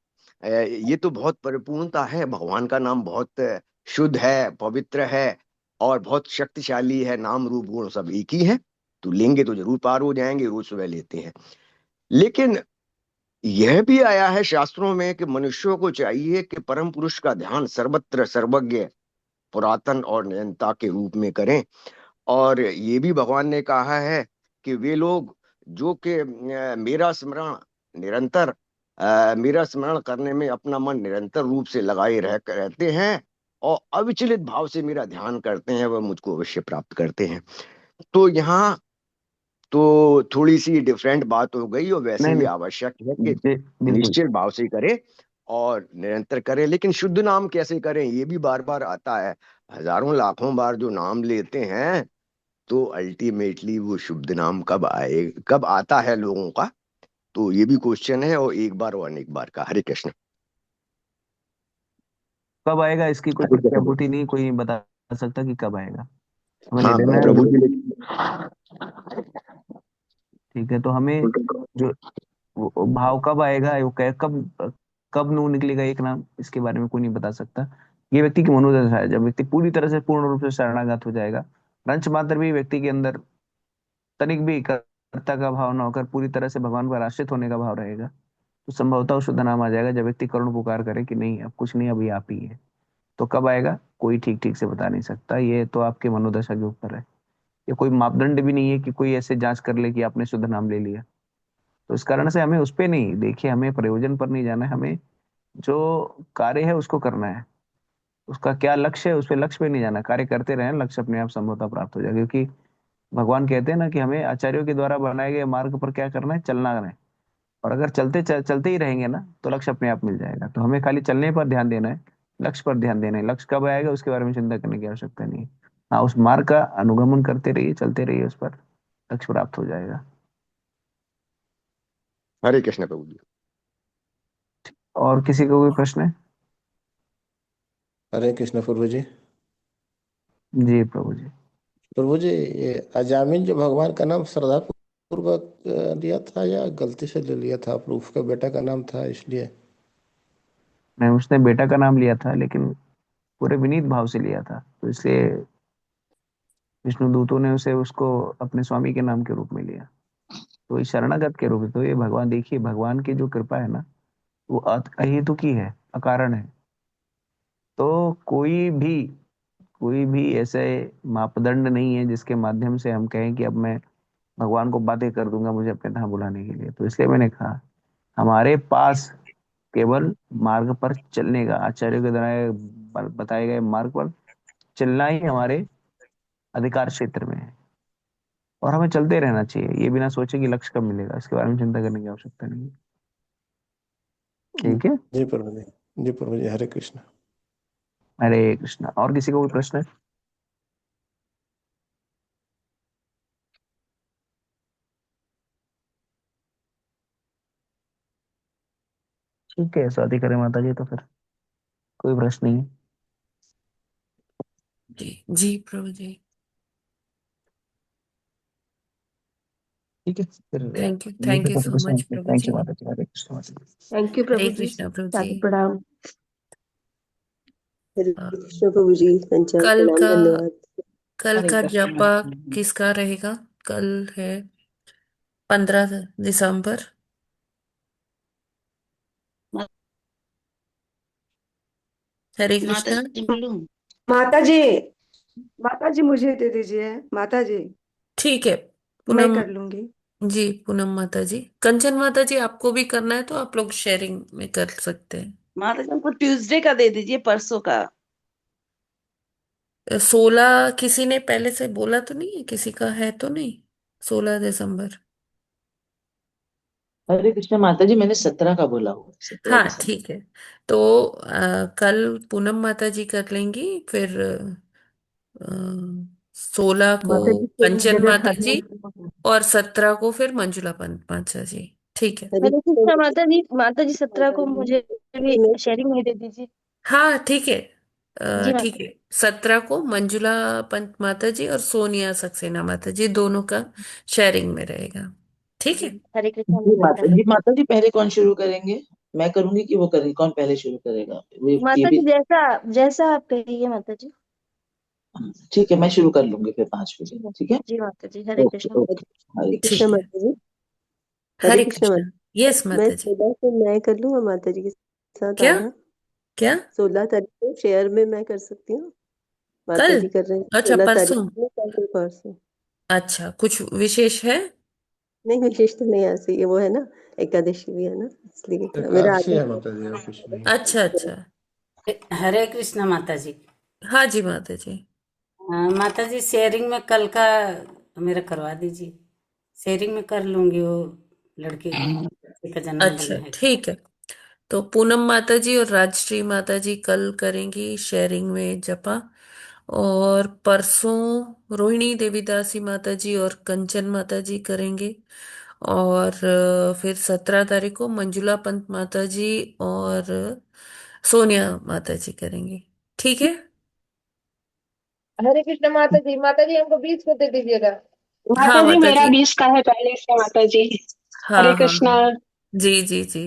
ये तो बहुत परिपूर्णता है, भगवान का नाम बहुत शुद्ध है, पवित्र है, और बहुत शक्तिशाली है। नाम रूप गुण सब एक ही है, तो लेंगे तो जरूर पार हो जाएंगे, रोज सुबह लेते हैं। लेकिन यह भी आया है शास्त्रों में कि मनुष्यों को चाहिए कि परम पुरुष का ध्यान सर्वत्र सर्वज्ञ पुरातन और निरंता के रूप में करें। और ये भी भगवान ने कहा है कि वे लोग जो कि मेरा स्मरण निरंतर मेरा स्मरण करने में अपना मन निरंतर रूप से लगाए रहते हैं, और अविचलित भाव से मेरा ध्यान करते हैं, वह मुझको अवश्य प्राप्त करते हैं। तो यहाँ तो थोड़ी सी डिफरेंट बात हो गई, और वैसे नहीं ही नहीं, आवश्यक है कि बिल्कुल। निश्चित भाव से करे और निरंतर करे। लेकिन शुद्ध नाम कैसे करें, ये भी बार बार आता है। हजारों लाखों बार जो नाम लेते हैं, तो अल्टीमेटली वो शुद्ध नाम कब आए, कब आता है लोगों का, तो ये भी क्वेश्चन है, और एक बार और अनेक बार का। हरे कृष्ण। कब आएगा इसकी कोई हरे प्रत्याभूति कृष्ण। पुटी नहीं, कोई बता सकता कि कब आएगा। हमें ले हाँ लेना है प्रभु जो। जी ने। ठीक है। तो हमें जो वो भाव कब आएगा, वो कब कब नून निकलेगा एक नाम, इसके बारे में कोई नहीं बता सकता। ये व्यक्ति की मनोदशा है, जब व्यक्ति पूरी तरह से पूर्ण रूप से शरणागत हो जाएगा, रंच मात्र भी व्यक्ति के अंदर तनिक भी कर्ता का भाव ना होकर पूरी तरह से भगवान पर आश्रित होने का भाव रहेगा, तो संभवतः वो शुद्ध नाम आ जाएगा। जब व्यक्ति करुण पुकार करे कि नहीं अब कुछ नहीं, अभी आप ही है, तो कब आएगा कोई ठीक ठीक से बता नहीं सकता। ये तो आपके मनोदशा के ऊपर है। ये कोई मापदंड भी नहीं है कि कोई ऐसे जांच कर ले कि आपने शुद्ध नाम ले लिया। तो इस कारण से हमें उस पे नहीं, देखिए हमें प्रयोजन पर नहीं जाना है, हमें जो कार्य है उसको करना है। उसका क्या लक्ष्य है, उस पे लक्ष्य पे नहीं जाना, कार्य करते रहें, लक्ष्य अपने आप संभवतः प्राप्त हो जाएगा। क्योंकि भगवान कहते हैं ना कि हमें आचार्यों के द्वारा बनाए गए मार्ग पर क्या करना है, चलना है। और अगर चलते ही रहेंगे ना तो लक्ष्य अपने आप मिल जाएगा। तो हमें खाली चलने पर ध्यान देना है, लक्ष्य पर ध्यान देना है। लक्ष्य कब आएगा उसके बारे में चिंता करने की आवश्यकता नहीं है। हाँ, उस मार्ग का अनुगमन करते रहिए, चलते रहिए, उस पर लक्ष्य प्राप्त हो जाएगा। हरे कृष्ण प्रभु जी। और किसी को कोई प्रश्न है? हरे कृष्ण प्रभु जी। जी प्रभु जी। प्रभु जी, ये अजामिल जो भगवान का नाम श्रद्धा पूर्वक लिया था या गलती से ले लिया था? प्रूफ का बेटा का नाम था इसलिए। नहीं, उसने बेटा का नाम लिया था लेकिन पूरे विनीत भाव से लिया था, तो इसलिए विष्णु दूतों ने उसे उसको अपने स्वामी के नाम के रूप में लिया। तो इस शरणागत के रूप में, तो ये भगवान, देखिए भगवान की जो कृपा है ना वो अहेतुकी है, अकारण है। तो कोई भी ऐसे मापदंड नहीं है जिसके माध्यम से हम कहें कि अब मैं भगवान को बातें कर दूंगा मुझे अपने यहाँ बुलाने के लिए। तो इसलिए मैंने कहा हमारे पास केवल मार्ग पर चलने का, आचार्यों के द्वारा बताए गए मार्ग पर चलना ही हमारे अधिकार क्षेत्र में है। और हमें चलते रहना चाहिए, ये बिना सोचे कि लक्ष्य कब मिलेगा, इसके बारे में चिंता करने की आवश्यकता नहीं है। ठीक है। जी प्रभु जी। जी प्रभु जी, हरे कृष्ण। हरे कृष्णा। और किसी को कोई प्रश्न है? ठीक है, स्वाति करें माता जी, तो फिर कोई प्रश्न नहीं है। जी जी प्रभु जी। ठीक है फिर। थैंक यू सो मच प्रभु थैंक जी। यू माता जी। हरे कृष्ण माता जी। थैंक यू हरे प्रभु जी। कृष्णा प्रभु जी। सादर प्रणाम। हरे अ, कृष्ण प्रभु जी, पंचांग कल प्रणाम, का धन्यवाद। कल हरे का कृष्ण। जपा किसका रहेगा? कल है 15 दिसंबर। हरे माता कृष्णा। जी बोलूं? माता जी, माता जी मुझे दे दीजिए माता जी, ठीक है। मैं पूनम कर लूंगी। जी, पूनम माता जी, कंचन माता जी, आपको भी करना है तो आप लोग शेयरिंग में कर सकते हैं। माता जी हमको ट्यूसडे का दे दीजिए, परसों का। 16 किसी ने पहले से बोला तो नहीं है, किसी का है तो नहीं? 16 दिसंबर। हरे कृष्ण माता जी, मैंने 17 का बोला हुआ, 17 हाँ दिसंबर। ठीक है। तो कल पूनम माता जी कर लेंगी, फिर 16 को माता जी मेरी कंचन जगह माता खाली जी, है। और 17 को फिर मंजुला माता जी। ठीक है। हरे हरे कृष्ण कृष्णा माता जी, माता जी 17 माता को जी, मुझे भी मैं शेयरिंग में दे दीजिए। हाँ ठीक है। जी ठीक माता है। 17 को मंजुला पंत माता जी और सोनिया सक्सेना माता जी दोनों का शेयरिंग में रहेगा। ठीक है। जी। हरे कृष्णा जी माता जी। माता जी पहले कौन शुरू करेंगे? मैं करूंगी कि वो करेंगे? कौन पहले शुरू करेगा ये माता भी? जी जैसा जैसा आप कहिए माता जी। ठीक है, मैं शुरू कर लूंगी फिर 5 बजे। ठीक है। जी माता जी, हरे ओके कृष्णा। ओके। हरे हरे कृष्ण ठीक कृष्ण। है। माता जी। हरे हरे कृष्ण कृष्णा। माता यस जी, मैं माता जी। 16 को मैं कर लूंगा माता जी के साथ क्या? आधा। क्या? 16 तारीख को शेयर में मैं कर सकती हूँ। माता कल? जी कर रहे हैं अच्छा, 16 तारीख परसों। में, कल को परसों। अच्छा, कुछ विशेष है? नहीं, विशेष तो नहीं, ऐसे ही वो है ना, एकादशी भी है ना, इसलिए मेरा एकादशी आगे। है माता जी, और कुछ नहीं। अच्छा अच्छा। हरे कृष्ण माता जी। हाँ जी माता जी। माता जी शेयरिंग में कल का मेरा करवा दीजिए। शेयरिंग में कर लूंगी, वो लड़के का जन्मदिन अच्छा है। ठीक है। तो पूनम माता जी और राजश्री माता जी कल करेंगी शेयरिंग में जपा, और परसों रोहिणी देवीदासी माता जी और कंचन माता जी करेंगे, और फिर 17 तारीख को मंजुला पंत माता जी और सोनिया माता जी करेंगे। ठीक है। हरे कृष्ण माता जी हमको 20 को दे दीजिएगा। हाँ माता जी माता मेरा जी। 20 का है पहले से माता जी। हरे हाँ हाँ कृष्णा। हाँ। जी जी जी।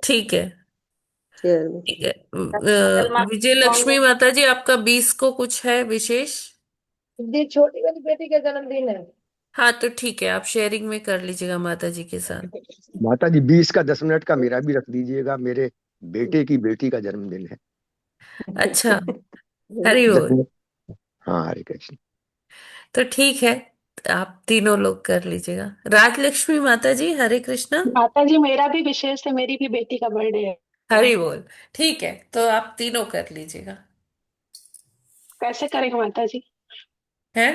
ठीक है। शेयर में ठीक है। कल माता विजय जी लक्ष्मी होंगे। माता जी, आपका 20 को कुछ है विशेष? दी छोटी वाली बेटी का जन्मदिन है। हाँ तो ठीक है, आप शेयरिंग में कर लीजिएगा माता जी के साथ। माता जी 20 का 10 मिनट का मेरा भी रख दीजिएगा, मेरे बेटे की बेटी का जन्मदिन है। अच्छा, हरि बोल। 10 मिनट। हाँ, हरे कृष्ण। तो ठीक है, आप तीनों लोग कर लीजिएगा। राजलक्ष्मी माता जी, हरे कृष्णा। माता जी मेरा भी विशेष है, मेरी भी बेटी का बर्थडे है। हरि बोल। ठीक है, तो आप तीनों कर लीजिएगा। कैसे करेंगे माता जी? हैं?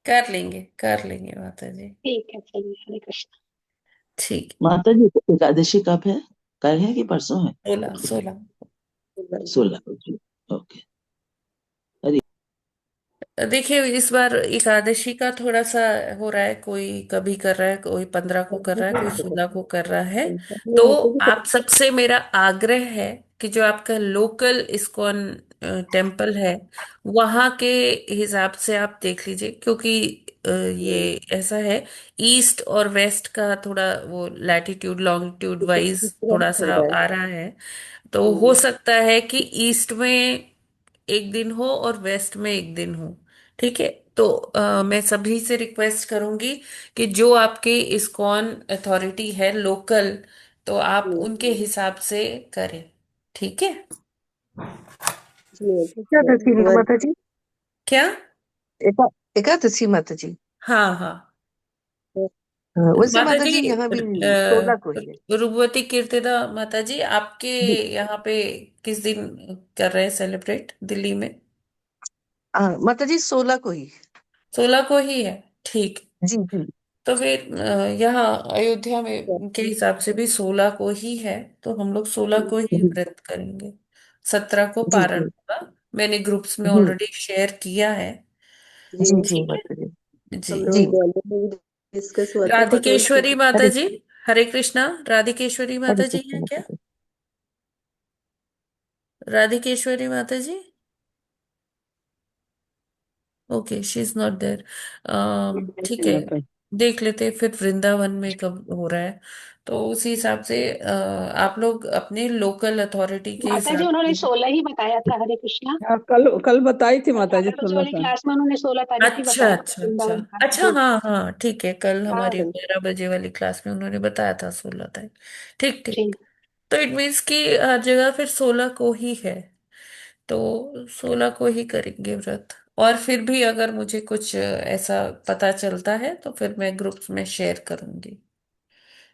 कर लेंगे माता जी। ठीक है, चलिए, हरे कृष्ण। ठीक। माता जी एकादशी कब है? कल है कि परसों है? 16 16। 16 को। ओके। हरी। देखिए इस बार एकादशी का थोड़ा सा हो रहा है, कोई कभी कर रहा है, कोई 15 को कर रहा है, कोई 16 को कर रहा है। तो आप सबसे मेरा आग्रह है कि जो आपका लोकल इस्कॉन टेम्पल है, वहां के हिसाब से आप देख लीजिए, क्योंकि ये ऐसा है, ईस्ट और वेस्ट का थोड़ा वो लैटिट्यूड लॉन्गिट्यूड वाइज थोड़ा सा आ रहा है। तो हो सकता है कि ईस्ट में एक दिन हो और वेस्ट में एक दिन हो। ठीक है, तो मैं सभी से रिक्वेस्ट करूंगी कि जो आपके इस्कॉन अथॉरिटी है लोकल, तो आप उनके हिसाब से करें। ठीक है। क्या दसी माता जी? क्या? एकादशी माता जी? हाँ हाँ। वैसे माता माता जी, जी यहाँ भी 16 को ही है। रूपवती कीर्तिदा माता जी, आपके जी। यहाँ पे किस दिन कर रहे हैं सेलिब्रेट दिल्ली में? माता जी 16 को ही। 16 को ही है। ठीक। जी जी। तो फिर यहाँ अयोध्या में के हिसाब से भी 16 को ही है, तो हम लोग 16 को ही जी व्रत करेंगे। 17 को जी पारण जी होगा। मैंने ग्रुप्स में जी ऑलरेडी शेयर किया है। जी जी ठीक है। माता जी। जी। हम जी लोग ग्वालियर में भी डिस्कस हुआ था तो कोई राधिकेश्वरी माता हरे जी, हरे कृष्णा। राधिकेश्वरी हरे माता जी कृष्ण हैं माता क्या? जी। राधिकेश्वरी माता ji. Okay, she is not there. ठीक है, माता देख लेते हैं फिर वृंदावन में कब हो रहा है। तो उसी हिसाब से आप लोग अपने लोकल अथॉरिटी के माता जी हिसाब उन्होंने से। 16 ही बताया था, हरे कृष्णा। हाँ, कल कल बताई थी माता जी 11 बजे 16 वाली का। क्लास में उन्होंने 16 तारीख ही अच्छा बताया था, अच्छा अच्छा। वृंदावन का। अच्छा जी। हाँ हाँ, ठीक है, कल हाँ हमारी 12 बजे वाली क्लास में उन्होंने बताया था 16 तारीख। ठीक जी। ठीक। तो इट मीन्स कि हर जगह फिर 16 को ही है, तो 16 को ही करेंगे व्रत। और फिर भी अगर मुझे कुछ ऐसा पता चलता है तो फिर मैं ग्रुप्स में शेयर करूंगी।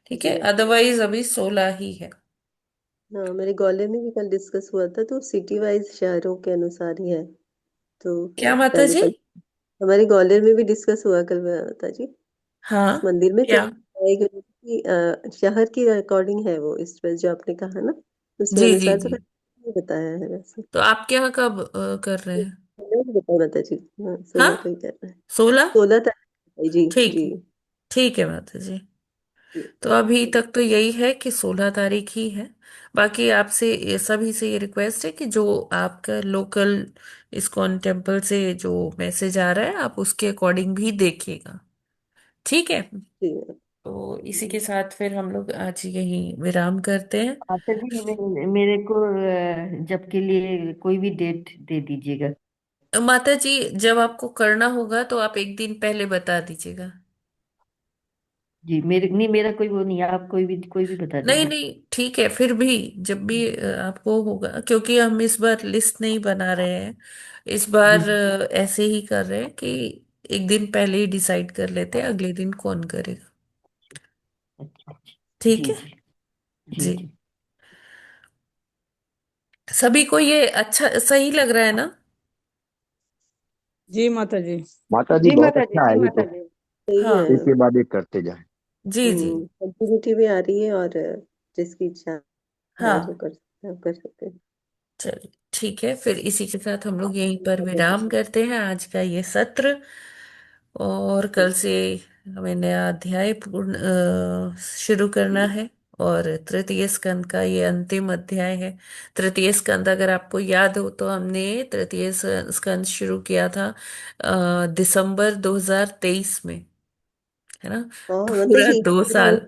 ठीक है, जी। अदरवाइज अभी 16 ही है। हाँ, मेरे ग्वालियर में भी कल डिस्कस हुआ था तो सिटी वाइज शहरों के अनुसार ही है। तो क्या माता पहले जी? हमारे ग्वालियर में भी डिस्कस हुआ कल माता जी, हाँ। उस मंदिर में तो क्या? शहर की अकॉर्डिंग है वो, इस पर जो आपने कहा ना उसी जी जी अनुसार, तो जी। मैंने बताया है वैसे। तो आप क्या कब कर रहे हैं? नहीं बताया माता जी, हाँ हाँ, 16 को ही कर रहे हैं। 16। 16 तारीख, जी ठीक जी। है। ठीक है माता जी। तो जी अभी तक तो यही है कि 16 तारीख ही है। बाकी आपसे सभी से ये रिक्वेस्ट है कि जो आपका लोकल इस्कॉन टेम्पल से जो मैसेज आ रहा है, आप उसके अकॉर्डिंग भी देखिएगा। ठीक है। जी। तो इसी के साथ फिर हम लोग आज यहीं विराम करते हैं। माता जी मेरे को जब के लिए कोई भी डेट दे दीजिएगा। माता जी, जब आपको करना होगा तो आप एक दिन पहले बता दीजिएगा। जी, मेरे नहीं, मेरा कोई वो नहीं है, आप कोई भी बता नहीं दीजिए। नहीं, ठीक है, फिर भी जब भी आपको होगा, क्योंकि हम इस बार लिस्ट नहीं बना रहे हैं। इस जी बार ऐसे ही कर रहे हैं कि एक दिन पहले ही डिसाइड कर लेते हैं अगले दिन कौन करेगा। अच्छा अच्छा। ठीक जी है। जी जी जी। जी। सभी को ये अच्छा सही लग रहा है ना? जी माता जी। माता जी जी बहुत माता जी। अच्छा जी है ये माता तो, जी। सही है। हाँ। एक के बाद एक करते जाए। जी जी। कंटिन्यूटी भी आ रही है, और जिसकी इच्छा है जो हाँ। कर सकते हैं वो कर सकते हैं। चलिए ठीक है, फिर इसी के साथ हम लोग यहीं पर विराम करते हैं आज का ये सत्र। और कल से हमें नया अध्याय पूर्ण शुरू करना है। और तृतीय स्कंद का ये अंतिम अध्याय है। तृतीय स्कंद अगर आपको याद हो तो हमने तृतीय स्कंद शुरू किया था दिसंबर 2023 में, है ना? हाँ माता पूरा जी, 2 साल।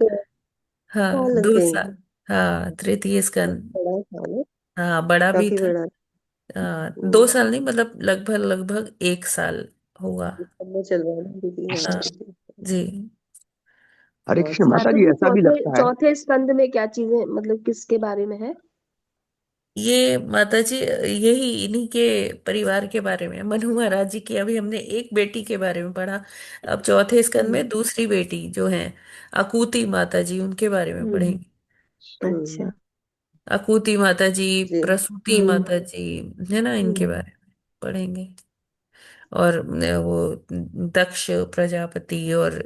हाँ, लग दो गए साल हैं। हाँ, तृतीय स्कंद। बड़ा था ना, हाँ, बड़ा भी काफी था। बड़ा। 2 साल नहीं, मतलब लगभग लगभग 1 साल होगा। में चल रहा है ना दीदी, हाँ हाँ दीदी। जी। हरे बहुत कृष्ण सही। माता माता जी, जी ऐसा भी चौथे लगता है। चौथे स्कंद में क्या चीजें, मतलब किसके बारे में है? ये माता जी यही इन्हीं के परिवार के बारे में, मनु महाराज जी की अभी हमने एक बेटी के बारे में पढ़ा। अब चौथे स्कंद में दूसरी बेटी जो है अकूती माता जी, उनके बारे में पढ़ेंगे। अच्छा। अकूती माता जी, जी। प्रसूति माता जी, है ना, इनके बारे में पढ़ेंगे। और वो दक्ष प्रजापति और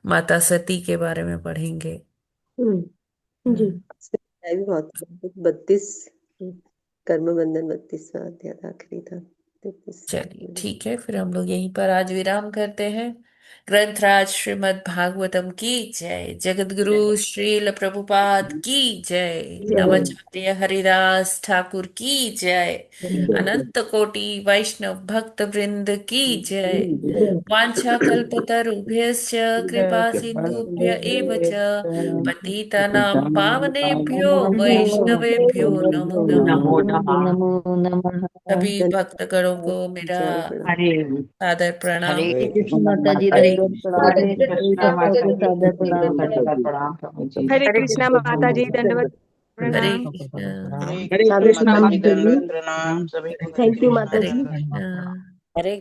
माता सती के बारे में पढ़ेंगे। जी। इसमें है भी बहुत 32 कर्म बंधन 32वां अध्याय आखिरी था। 33 चलिए ठीक है, फिर हम लोग यहीं पर आज विराम करते हैं। ग्रंथराज श्रीमद् भागवतम की जय। जगत गुरु श्रील प्रभुपाद की जय। नमाचार्य हरिदास ठाकुर की जय। अनंत कोटि वैष्णव भक्त वृंद की जय। वांछा कल्पतरुभ्यश्च कृपा सिंधुभ्य एव च पतितानां पावनेभ्यो वैष्णवेभ्यो नमो नमः। नमो नमः। नमो नमः। सभी भक्तगणों को मेरा हरे सादर प्रणाम। हरे कृष्ण कृष्ण माता जी, माता जी। दंडवत प्रणाम। हरे सभी कृष्ण भक्तों माता को जी, सादर प्रणाम। दंडवत प्रणाम प्रभु जी। हरे हरे कृष्णा कृष्ण माता जी, दंडवत हरे प्रणाम। कृष्ण। हरे राधे कृष्ण कृष्णा माता जी, माता जी, दंडवत प्रणाम। सभी को थैंक यू माता हरे जी। कृष्ण। हरे